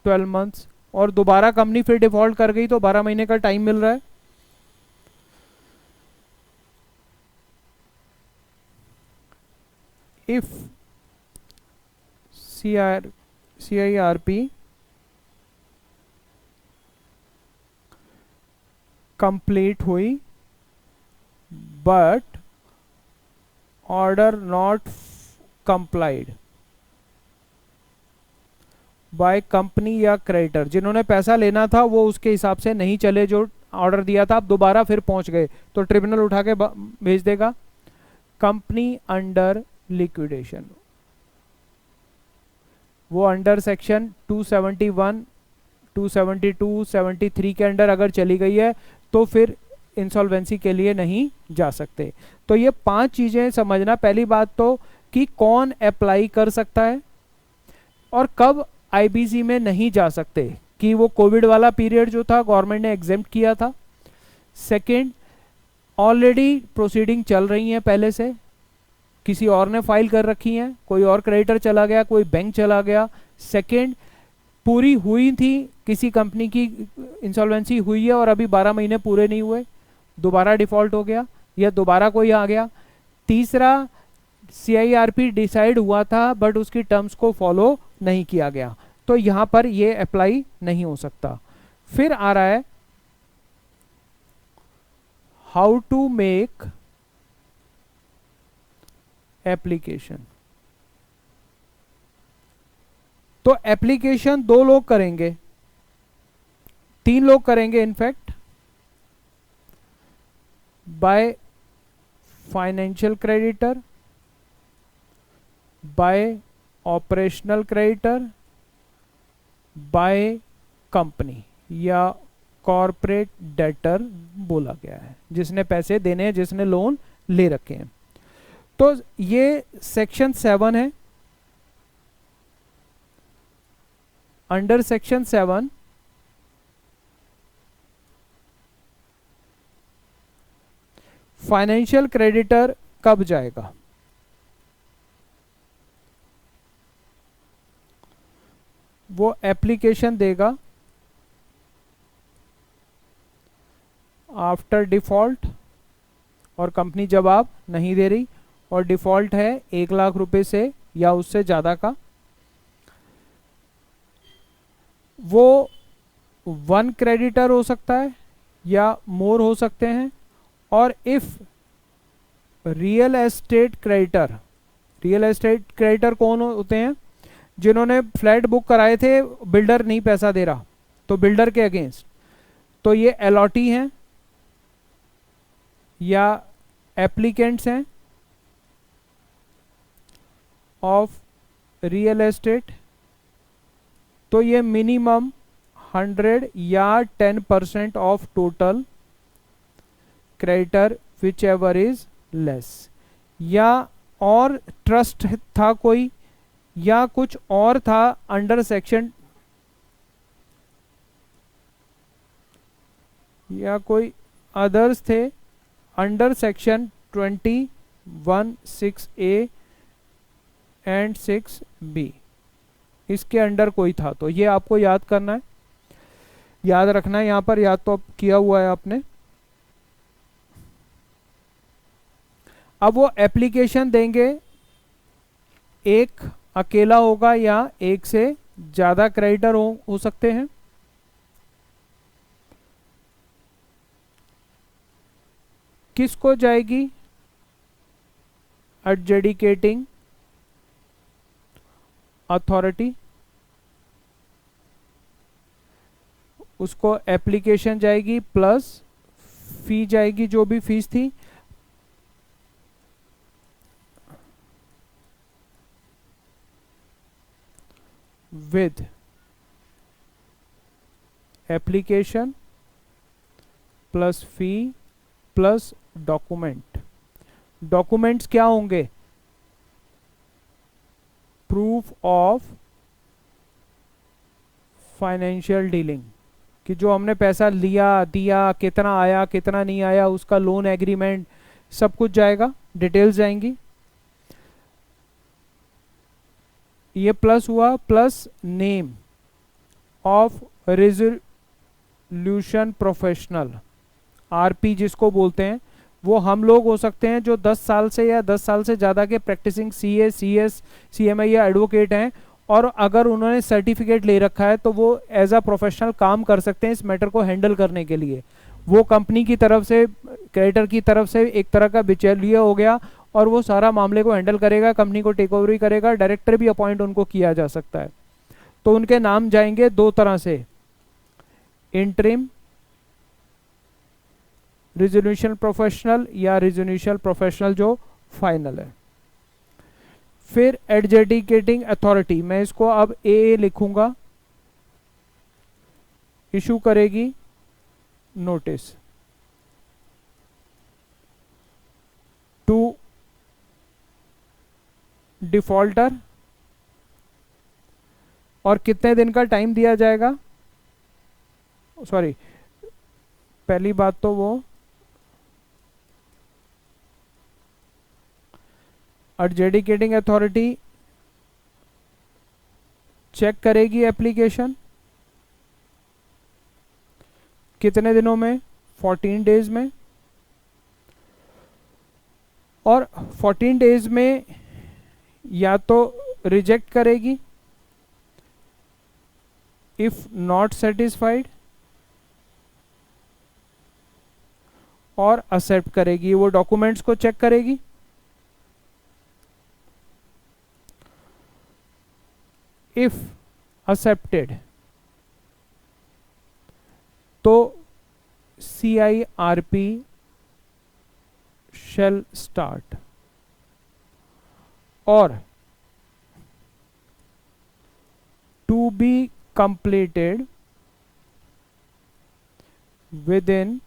12 मंथ्स और दोबारा कंपनी फिर डिफॉल्ट कर गई तो 12 महीने का टाइम मिल रहा है। इफ CIRP कंप्लीट हुई but order not complied bye company या क्रेडिटर, जिन्होंने पैसा लेना था वो उसके हिसाब से नहीं चले जो ऑर्डर दिया था, आप दोबारा फिर पहुंच गए तो ट्रिब्यूनल उठा के भेज देगा। कंपनी अंडर लिक्विडेशन, वो अंडर सेक्शन 271, 272, 73 के अंडर अगर चली गई है तो फिर इंसॉल्वेंसी के लिए नहीं जा सकते। तो ये 5 चीजें समझना। पहली बात तो कि कौन अप्लाई कर सकता है और कब आईबीसी में नहीं जा सकते, कि वो कोविड वाला पीरियड जो था गवर्नमेंट ने एग्जेम्प्ट किया था। सेकंड, ऑलरेडी प्रोसीडिंग चल रही हैं पहले से, किसी और ने फाइल कर रखी हैं, कोई और क्रेडिटर चला गया, कोई बैंक चला गया। सेकंड, पूरी हुई थी, किसी कंपनी की इंसॉल्वेंसी हुई है और अभी 12 महीने पूरे नहीं हुए, दोबारा डिफॉल्ट हो गया या दोबारा कोई आ गया। तीसरा, CIRP डिसाइड हुआ था बट उसकी टर्म्स को फॉलो नहीं किया गया, तो यहां पर ये अप्लाई नहीं हो सकता। फिर आ रहा है हाउ टू मेक एप्लीकेशन। तो एप्लीकेशन 2 लोग करेंगे, 3 लोग करेंगे in fact, by financial creditor, by operational creditor, by company या कॉर्पोरेट डेटर बोला गया है, जिसने पैसे देने हैं, जिसने लोन ले रखे हैं। तो ये सेक्शन 7 है। अंडर सेक्शन 7 फाइनेंशियल क्रेडिटर कब जाएगा, वो एप्लीकेशन देगा आफ्टर डिफॉल्ट, और कंपनी जवाब नहीं दे रही और डिफॉल्ट है 1 लाख रुपए से या उससे ज़्यादा का, वो 1 क्रेडिटर हो सकता है या मोर हो सकते हैं। और if real estate creditor, real estate creditor कौन होते हैं? जिन्होंने फ्लैट बुक कराए थे, बिल्डर नहीं पैसा दे रहा, तो बिल्डर के अगेंस्ट, तो ये अलॉटी हैं या एप्लीकेंट्स हैं ऑफ रियल एस्टेट। तो ये मिनिमम 100 या 10% of total creditor which ever is less. या और ट्रस्ट था कोई, या कुछ और था अंडर सेक्शन, या कोई अदर्स थे under section 21(6)(a) and 6(b), इसके अंडर कोई था, तो ये आपको याद करना है, याद रखना है। यहाँ पर याद तो अब किया हुआ है आपने। अब वो एप्लीकेशन देंगे, एक अकेला होगा या एक से ज़्यादा क्रेडिटर हो सकते हैं। किसको जाएगी? एडजुडिकेटिंग अथॉरिटी, उसको एप्लीकेशन जाएगी प्लस फी जाएगी, जो भी फीस थी, with application plus fee plus document. Documents क्या होंगे? प्रूफ ऑफ फाइनेंशियल डीलिंग, कि जो हमने पैसा लिया, दिया, कितना आया कितना नहीं आया, उसका लोन एग्रीमेंट, सब कुछ जाएगा, डिटेल्स जाएंगी। ये प्लस हुआ, plus name of resolution professional, RP जिसको बोलते हैं। वो हम लोग हो सकते हैं जो 10 साल से या 10 साल से ज़्यादा के प्रैक्टिसिंग सीए, सीएस, सीएमआई या एडवोकेट हैं, और अगर उन्होंने सर्टिफिकेट ले रखा है तो वो एज अ प्रोफेशनल काम कर सकते हैं इस मैटर को हैंडल करने के लिए। वो कंपनी की तरफ से, क्रेडिटर की तरफ से एक तरह का बिचौलिया हो गया, और वो सारा मामले को हैंडल करेगा, कंपनी को टेक ओवर भी करेगा, डायरेक्टर भी अपॉइंट उनको किया जा सकता है। तो उनके नाम जाएंगे दो तरह से, इंटरिम रिजोल्यूशन प्रोफेशनल या रिजोल्यूशन प्रोफेशनल जो फाइनल है। फिर एडजुडिकेटिंग अथॉरिटी, मैं इसको अब ए लिखूंगा, इशू करेगी नोटिस टू डिफॉल्टर, और कितने दिन का टाइम दिया जाएगा? सॉरी, पहली बात तो वो एडजुडिकेटिंग अथॉरिटी चेक करेगी एप्लीकेशन कितने दिनों में? 14 डेज में। और 14 डेज में या तो रिजेक्ट करेगी इफ नॉट सेटिस्फाइड, और एक्सेप्ट करेगी। वो डॉक्यूमेंट्स को चेक करेगी, इफ एक्सेप्टेड तो CIRP shall start, और to be completed within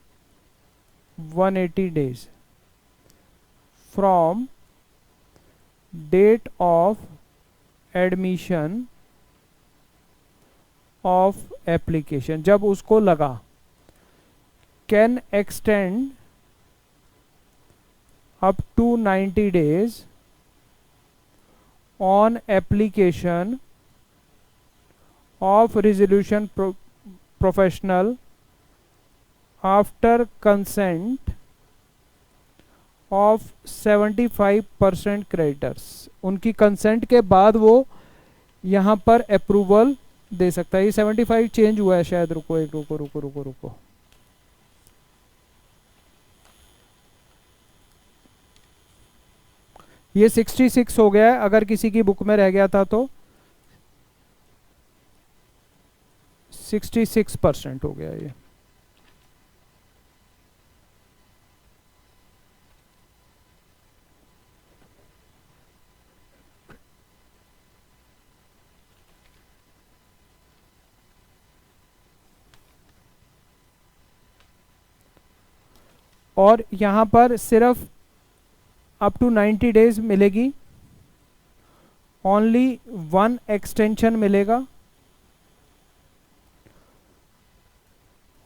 180 days from date of admission of application, जब उसको लगा, can extend up to 90 days on application of resolution professional after consent of 75% creditors, उनकी consent के बाद वो यहाँ पर अप्रूवल दे सकता है। ये 75 चेंज हुआ है शायद, रुको एक, रुको रुको रुको रुको, ये 66 हो गया है, अगर किसी की बुक में रह गया था तो 66% हो गया ये। और यहाँ पर सिर्फ अप टू 90 डेज मिलेगी, ओनली 1 एक्सटेंशन मिलेगा,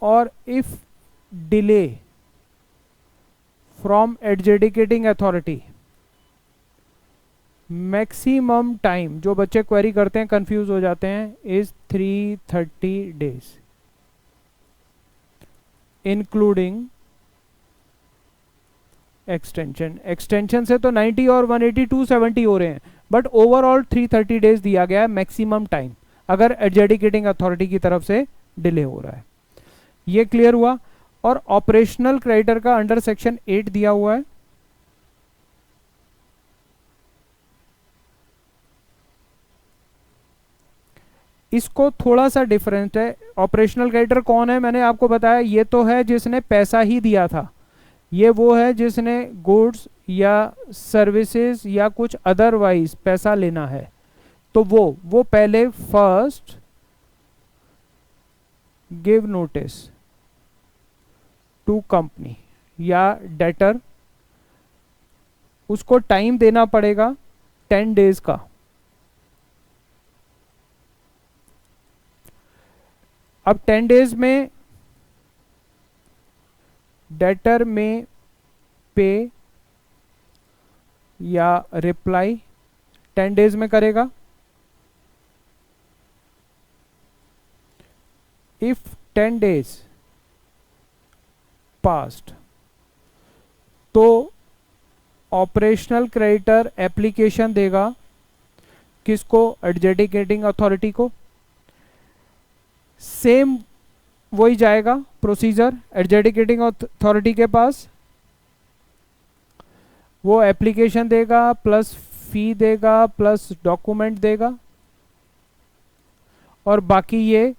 और if delay from adjudicating authority, maximum time, जो बच्चे क्वेरी करते हैं कंफ्यूज हो जाते हैं, is 330 days including extension. Extension से तो 90 और 180 270 हो रहे हैं, बट ओवरऑल 330 डेज दिया गया है मैक्सिमम टाइम, अगर एडजुडिकेटिंग अथॉरिटी की तरफ से डिले हो रहा है। ये क्लियर हुआ। और ऑपरेशनल क्रेडिटर का अंडर सेक्शन 8 दिया हुआ है। इसको थोड़ा सा डिफरेंट है। ऑपरेशनल क्रेडिटर कौन है, मैंने आपको बताया, ये तो है जिसने पैसा ही दिया था, ये वो है जिसने गुड्स या सर्विसेज या कुछ अदरवाइज पैसा लेना है, तो वो पहले first give notice to company या डेटर, उसको टाइम देना पड़ेगा 10 डेज का। अब 10 डेज में डेटर में पे या रिप्लाई 10 डेज में करेगा। इफ 10 डेज पास्ट, तो ऑपरेशनल क्रेडिटर एप्लीकेशन देगा, किसको, एडजुडिकेटिंग अथॉरिटी को। सेम वही जाएगा प्रोसीजर एडजुडिकेटिंग अथॉरिटी के पास, वो एप्लीकेशन देगा प्लस फी देगा प्लस डॉक्यूमेंट देगा, और बाकी ये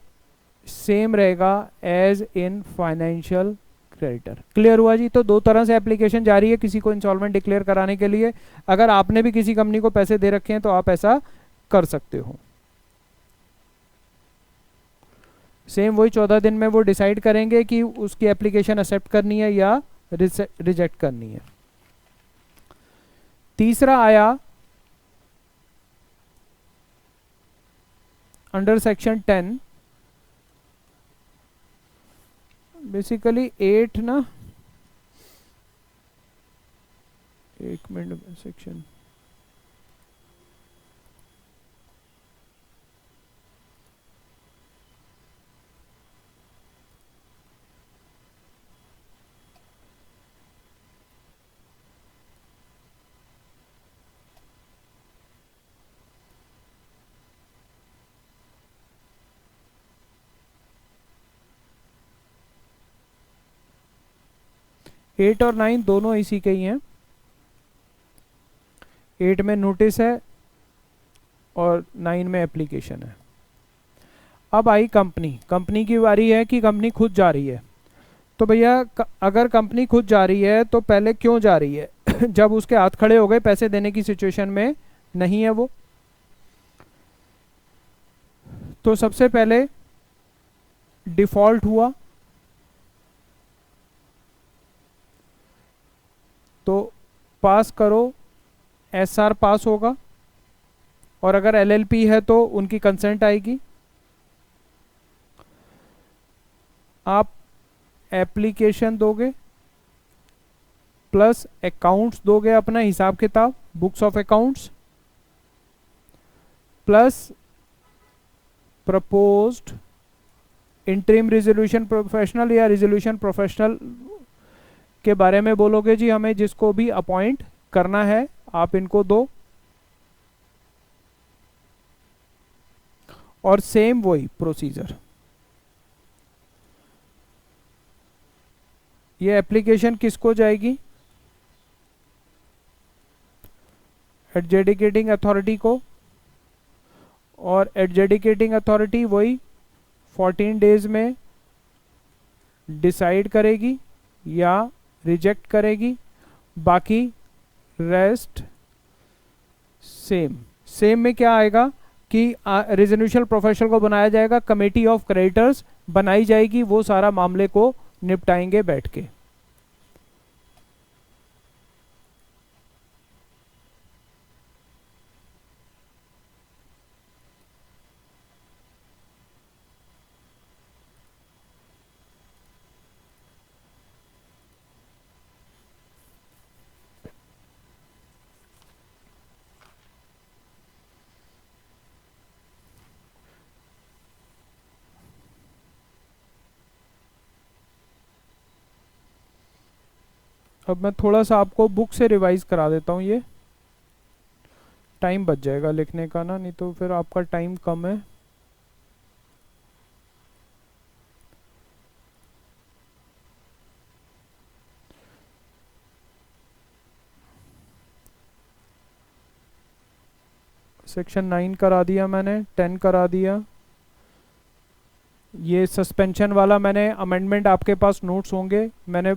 सेम रहेगा as in financial creditor. Clear हुआ जी। तो दो तरह से एप्लीकेशन जारी है किसी को इंसॉल्वेंट डिक्लेयर कराने के लिए। अगर आपने भी किसी कंपनी को पैसे दे रखे हैं तो आप ऐसा कर सकते हो। सेम वही 14 दिन में वो डिसाइड करेंगे कि उसकी एप्लीकेशन एक्सेप्ट करनी है या रिजेक्ट करनी है। तीसरा आया अंडर सेक्शन 10, बेसिकली 8 ना, एक मिनट, सेक्शन एट और 9 दोनों इसी के ही हैं। 8 में नोटिस है और 9 में एप्लीकेशन है। अब आई कंपनी की बारी है कि कंपनी खुद जा रही है। तो भैया अगर कंपनी खुद जा रही है तो पहले क्यों जा रही है जब उसके हाथ खड़े हो गए, पैसे देने की सिचुएशन में नहीं है वो। तो सबसे पहले डिफॉल्ट हुआ, तो पास करो, एसआर पास होगा, और अगर एलएलपी है तो उनकी कंसेंट आएगी। आप एप्लीकेशन दोगे प्लस अकाउंट्स दोगे, अपना हिसाब किताब, books of accounts, plus proposed interim resolution professional या रेजोल्यूशन प्रोफेशनल, के बारे में बोलोगे जी हमें जिसको भी अपॉइंट करना है आप इनको दो, और सेम वही प्रोसीजर। ये एप्लीकेशन किसको जाएगी? एडजुडिकेटिंग अथॉरिटी को, और एडजुडिकेटिंग अथॉरिटी वही 14 डेज में डिसाइड करेगी या रिजेक्ट करेगी। बाकी रेस्ट सेम। सेम में क्या आएगा कि रेजोल्यूशन प्रोफेशनल को बनाया जाएगा, कमेटी ऑफ क्रेडिटर्स बनाई जाएगी, वो सारा मामले को निपटाएंगे बैठ के। अब मैं थोड़ा सा आपको बुक से रिवाइज करा देता हूँ, ये टाइम बच जाएगा लिखने का ना, नहीं तो फिर आपका टाइम कम है। सेक्शन 9 करा दिया मैंने, 10 करा दिया। ये सस्पेंशन वाला मैंने अमेंडमेंट, आपके पास नोट्स होंगे, मैंने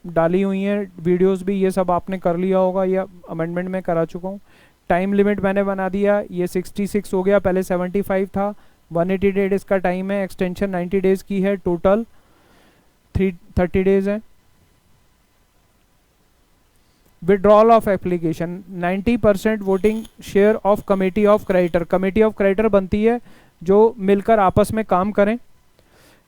डाली हुई हैं वीडियोस भी, ये सब आपने कर लिया होगा, ये अमेंडमेंट में करा चुका हूँ। टाइम लिमिट मैंने बना दिया, ये 66 हो गया, पहले 75 था। 180 डेज का टाइम है, एक्सटेंशन 90 डेज की है, टोटल 30 डेज है। Withdrawal of application, 90% voting share of committee of creditor. Committee of creditor बनती है जो मिलकर आपस में काम करें।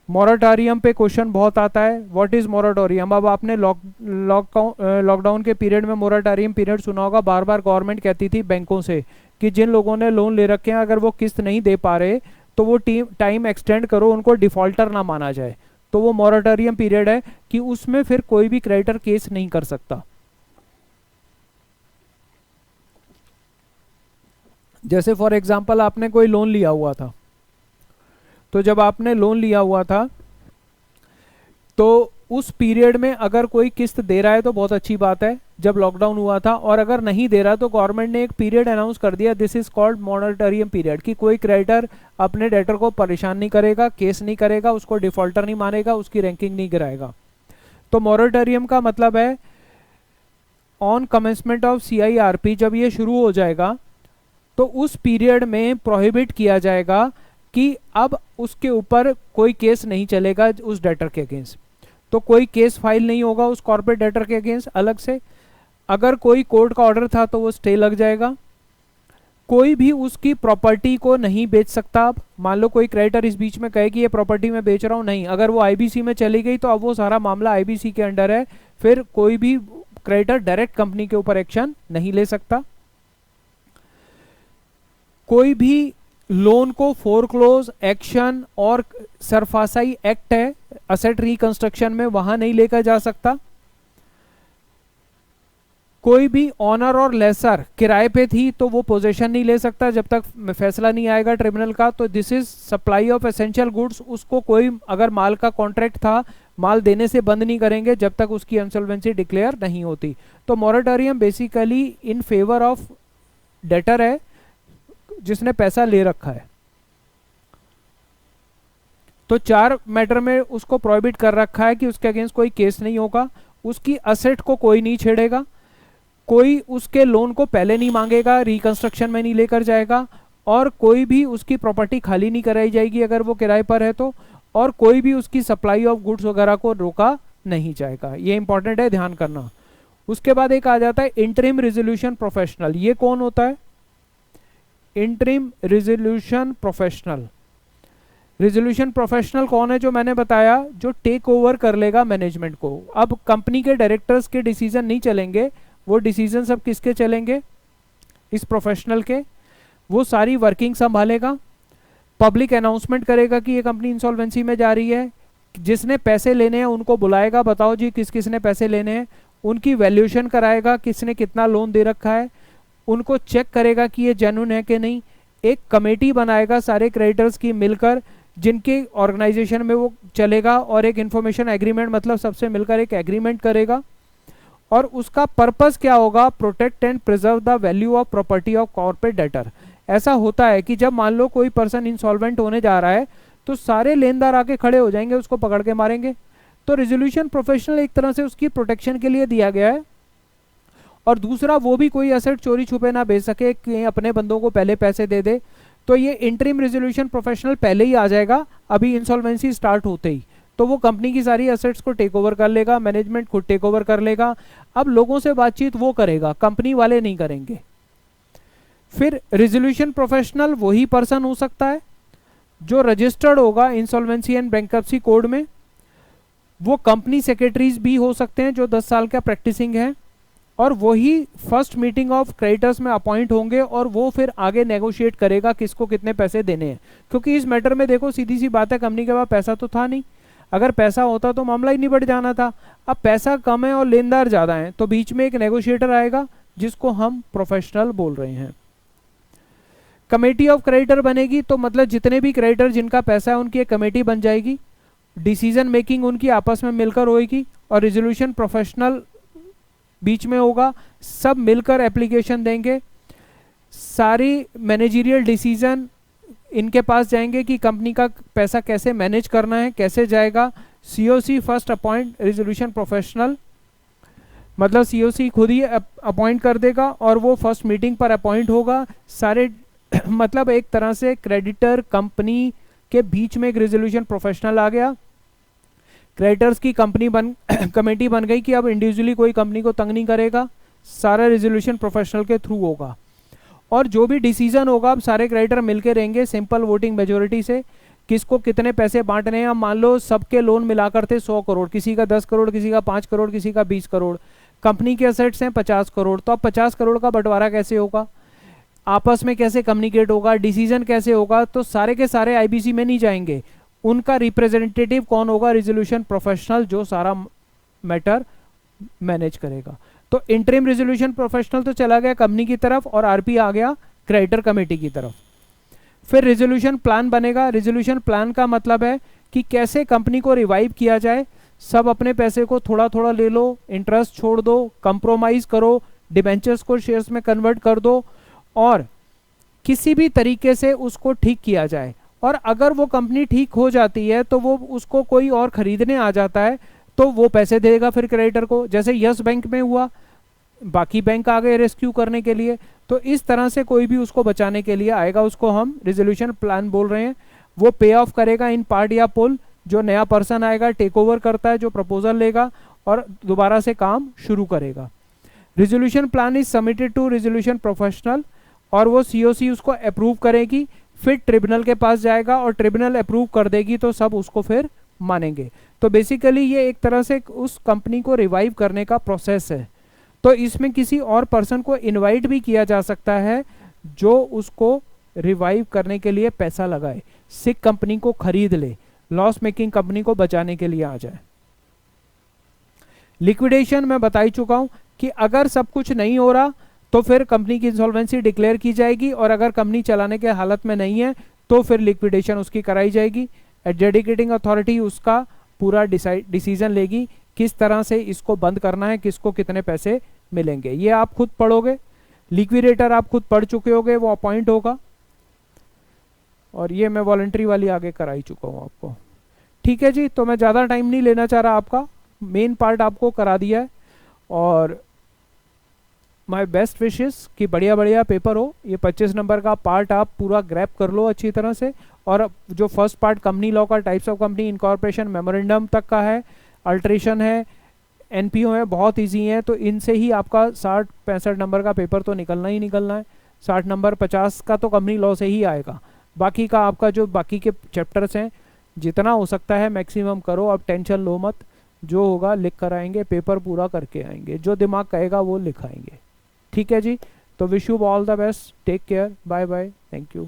मॉरेटोरियम पे क्वेश्चन बहुत आता है, व्हाट इज मॉरेटोरियम? अब आपने लॉकडाउन के पीरियड में मॉरेटोरियम पीरियड सुना होगा। बार बार गवर्नमेंट कहती थी बैंकों से कि जिन लोगों ने लोन ले रखे हैं अगर वो किस्त नहीं दे पा रहे तो वो टाइम एक्सटेंड करो, उनको डिफॉल्टर ना माना जाए। तो वो मॉरेटोरियम पीरियड है कि उसमें फिर कोई भी क्रेडिटर केस नहीं कर सकता। जैसे फॉर एग्जाम्पल आपने कोई लोन लिया हुआ था, तो जब आपने लोन लिया हुआ था तो उस पीरियड में अगर कोई किस्त दे रहा है तो बहुत अच्छी बात है, जब लॉकडाउन हुआ था। और अगर नहीं दे रहा तो गवर्नमेंट ने एक पीरियड अनाउंस कर दिया, this is called moratorium period, कि कोई क्रेडिटर अपने डेटर को परेशान नहीं करेगा, केस नहीं करेगा, उसको डिफॉल्टर नहीं मानेगा, उसकी रैंकिंग नहीं गिराएगा। तो मॉरेटोरियम का मतलब है ऑन कमेंसमेंट ऑफ CIRP, जब ये शुरू हो जाएगा तो उस पीरियड में प्रोहिबिट किया जाएगा कि अब उसके ऊपर कोई केस नहीं चलेगा उस डेटर के अगेंस्ट। तो कोई केस फाइल नहीं होगा उस कॉर्पोरेट डेटर के अगेंस्ट अलग से। अगर कोई कोर्ट का ऑर्डर था तो वो स्टे लग जाएगा। कोई भी उसकी प्रॉपर्टी को नहीं बेच सकता। अब मान लो कोई क्रेडिटर इस बीच में कहे कि ये प्रॉपर्टी मैं बेच रहा हूँ, नहीं, अगर वो IBC में चली गई तो अब वो सारा मामला IBC के अंडर है, फिर कोई भी क्रेडिटर डायरेक्ट कंपनी के ऊपर एक्शन नहीं ले सकता। कोई भी लोन को फोरक्लोज एक्शन और सरफासाई एक्ट है असेट रिकंस्ट्रक्शन में, वहां नहीं लेकर जा सकता। कोई भी ऑनर और लेसर किराए पे थी तो वो पोजीशन नहीं ले सकता जब तक फैसला नहीं आएगा ट्रिब्यूनल का। तो this is supply of essential goods, उसको कोई अगर माल का कॉन्ट्रैक्ट था माल देने से बंद नहीं करेंगे जब तक उसकी इंसॉल्वेंसी डिक्लेयर नहीं होती। तो moratorium basically in favour of debtor है जिसने पैसा ले रखा है। तो 4 मैटर में उसको प्रोहिबिट कर रखा है कि उसके अगेंस्ट कोई केस नहीं होगा, उसकी असेट को कोई नहीं छेड़ेगा, कोई उसके लोन को पहले नहीं मांगेगा, रिकंस्ट्रक्शन में नहीं लेकर जाएगा, और कोई भी उसकी प्रॉपर्टी खाली नहीं कराई जाएगी अगर वो किराए पर है तो, और कोई भी उसकी सप्लाई ऑफ गुड्स वगैरह को रोका नहीं जाएगा। ये इंपॉर्टेंट है, ध्यान करना। उसके बाद एक आ जाता है इंटरिम रेजोल्यूशन प्रोफेशनल। ये कौन होता है? Interim resolution professional. Resolution professional कौन है? जो मैंने बताया, जो टेक ओवर कर लेगा मैनेजमेंट को। अब कंपनी के डायरेक्टर्स के डिसीजन नहीं चलेंगे, वो डिसीजन सब किसके चलेंगे? इस प्रोफेशनल के। वो सारी वर्किंग संभालेगा, पब्लिक अनाउंसमेंट करेगा कि ये कंपनी इंसॉल्वेंसी में जा रही है, जिसने पैसे लेने हैं उनको बुलाएगा, बताओ जी किस किस ने पैसे लेने हैं, उनकी वैल्यूएशन कराएगा, किसने कितना लोन दे रखा है, उनको चेक करेगा कि ये जेन्युइन है कि नहीं। एक कमेटी बनाएगा सारे क्रेडिटर्स की मिलकर, जिनके ऑर्गेनाइजेशन में वो चलेगा, और एक इन्फॉर्मेशन एग्रीमेंट, मतलब सबसे मिलकर एक एग्रीमेंट करेगा। और उसका पर्पस क्या होगा, protect and preserve the value of property of corporate debtor. ऐसा होता है कि जब मान लो कोई पर्सन इंसॉल्वेंट होने जा रहा है तो सारे लेनदार आके खड़े हो जाएंगे, उसको पकड़ के मारेंगे। तो रेजोल्यूशन प्रोफेशनल एक तरह से उसकी प्रोटेक्शन के लिए दिया गया है। और दूसरा, वो भी कोई एसेट चोरी छुपे ना बेच सके, कि अपने बंदों को पहले पैसे दे दे। तो ये इंटरिम रेजोल्यूशन प्रोफेशनल पहले ही आ जाएगा, अभी इंसॉल्वेंसी स्टार्ट होते ही। तो वो कंपनी की सारी एसेट्स को टेक ओवर कर लेगा, मैनेजमेंट खुद टेक ओवर कर लेगा। अब लोगों से बातचीत वो करेगा, कंपनी वाले नहीं करेंगे। फिर रेजोल्यूशन प्रोफेशनल वही पर्सन हो सकता है जो रजिस्टर्ड होगा इंसॉल्वेंसी एंड बैंक्रप्सी कोड में। वो कंपनी सेक्रेटरीज भी हो सकते हैं जो 10 साल का प्रैक्टिसिंग है, और वही फर्स्ट मीटिंग ऑफ क्रेडिटर्स में अपॉइंट होंगे, और वो फिर आगे नेगोशिएट करेगा किसको कितने पैसे देने हैं। क्योंकि इस मैटर में देखो सीधी सी बात है, कंपनी के पास पैसा तो था नहीं। अगर पैसा होता तो मामला ही नहीं बढ़ जाना था। अब पैसा कम है और लेनदार ज़्यादा हैं, तो बीच में एक नेगोशिएटर आएगा जिसको हम प्रोफेशनल बोल रहे हैं। कमेटी ऑफ क्रेडिटर बनेगी, तो मतलब जितने भी क्रेडिटर जिनका पैसा है उनकी एक कमेटी बन जाएगी, डिसीजन मेकिंग उनकी आपस में मिलकर होएगी, और रेजोल्यूशन प्रोफेशनल बीच में होगा। सब मिलकर एप्लीकेशन देंगे, सारी मैनेजरियल डिसीजन इनके पास जाएंगे कि कंपनी का पैसा कैसे मैनेज करना है, कैसे जाएगा। COC first appoint resolution professional, मतलब सीओसी खुद ही अपॉइंट कर देगा, और वो फर्स्ट मीटिंग पर अपॉइंट होगा। सारे मतलब एक तरह से क्रेडिटर कंपनी के बीच में एक रेजोल्यूशन प्रोफेशनल आ गया। क्रेडिटर्स की कमेटी बन गई कि अब इंडिविजुअली कोई कंपनी को तंग नहीं करेगा, सारा रेजोल्यूशन प्रोफेशनल के थ्रू होगा। और जो भी डिसीजन होगा, अब सारे क्रेडिटर मिलके रहेंगे सिंपल वोटिंग मेजोरिटी से, किसको कितने पैसे बांटने हैं। अब मान लो सबके लोन मिलाकर थे 100 करोड़, किसी का 10 करोड़, किसी का 5 करोड़, किसी का 20 करोड़। कंपनी के असेट्स हैं 50 करोड़, तो अब 50 करोड़ का बंटवारा कैसे होगा, आपस में कैसे कम्युनिकेट होगा, डिसीजन कैसे होगा। तो सारे के सारे आईबीसी में नहीं जाएंगे, उनका रिप्रेजेंटेटिव कौन होगा, रेजोल्यूशन प्रोफेशनल, जो सारा मैटर मैनेज करेगा। तो इंटरिम रेजोल्यूशन प्रोफेशनल तो चला गया कंपनी की तरफ, और आरपी आ गया क्रेडिटर कमेटी की तरफ। फिर रेजोल्यूशन प्लान बनेगा। रेजोल्यूशन प्लान का मतलब है कि कैसे कंपनी को रिवाइव किया जाए। सब अपने पैसे को थोड़ा थोड़ा ले लो, इंटरेस्ट छोड़ दो, कंप्रोमाइज करो, डिबेंचर्स को शेयर्स में कन्वर्ट कर दो, और किसी भी तरीके से उसको ठीक किया जाए। और अगर वो कंपनी ठीक हो जाती है तो वो उसको कोई और खरीदने आ जाता है, तो वो पैसे देगा फिर क्रेडिटर को, जैसे यस बैंक में हुआ, बाकी बैंक आ गए रेस्क्यू करने के लिए। तो इस तरह से कोई भी उसको बचाने के लिए आएगा, उसको हम रेजोल्यूशन प्लान बोल रहे हैं। वो पे ऑफ करेगा इन पार्ट या पुल, जो नया पर्सन आएगा टेक ओवर करता है, जो प्रपोजल लेगा और दोबारा से काम शुरू करेगा। Resolution plan is submitted to resolution professional, और वो सीओसी उसको अप्रूव करेगी, फिर ट्रिब्यूनल के पास जाएगा, और ट्रिब्यूनल अप्रूव कर देगी तो सब उसको फिर मानेंगे। तो बेसिकली ये एक तरह से उस कंपनी को रिवाइव करने का प्रोसेस है। तो इसमें किसी और पर्सन को इनवाइट भी किया जा सकता है जो उसको रिवाइव करने के लिए पैसा लगाए, सिक कंपनी को खरीद ले, लॉस मेकिंग कंपनी को बचाने के लिए आ जाए। लिक्विडेशन मैं बता ही चुका हूं कि अगर सब कुछ नहीं हो रहा तो फिर कंपनी की इंसॉल्वेंसी डिक्लेयर की जाएगी, और अगर कंपनी चलाने के हालत में नहीं है तो फिर लिक्विडेशन उसकी कराई जाएगी। एडजुडिकेटिंग अथॉरिटी उसका पूरा डिसीजन लेगी किस तरह से इसको बंद करना है, किसको कितने पैसे मिलेंगे। ये आप खुद पढ़ोगे, लिक्विडेटर आप खुद पढ़ चुके होगे, वो अपॉइंट होगा। और ये मैं वॉलंटरी वाली आगे कराई चुका हूँ आपको। ठीक है जी, तो मैं ज़्यादा टाइम नहीं लेना चाह रहा आपका, मेन पार्ट आपको करा दिया है। और माय बेस्ट विशेस कि बढ़िया बढ़िया पेपर हो। ये 25 नंबर का पार्ट आप पूरा ग्रैप कर लो अच्छी तरह से। और जो फर्स्ट पार्ट कंपनी लॉ का, types of company, incorporation, memorandum तक का है, अल्ट्रेशन है, एनपीओ है, बहुत इजी है। तो इनसे ही आपका 60-65 नंबर का पेपर तो निकलना ही निकलना है। 60 नंबर 50 का तो कंपनी लॉ से ही आएगा। बाकी का आपका जो बाकी के चैप्टर्स हैं, जितना हो सकता है मैक्सिमम करो। अब टेंशन लो मत, जो होगा लिख कर आएंगे, पेपर पूरा करके आएंगे, जो दिमाग कहेगा वो लिखाएंगे। ठीक है जी, तो wish you all the best, take care, bye bye, thank you.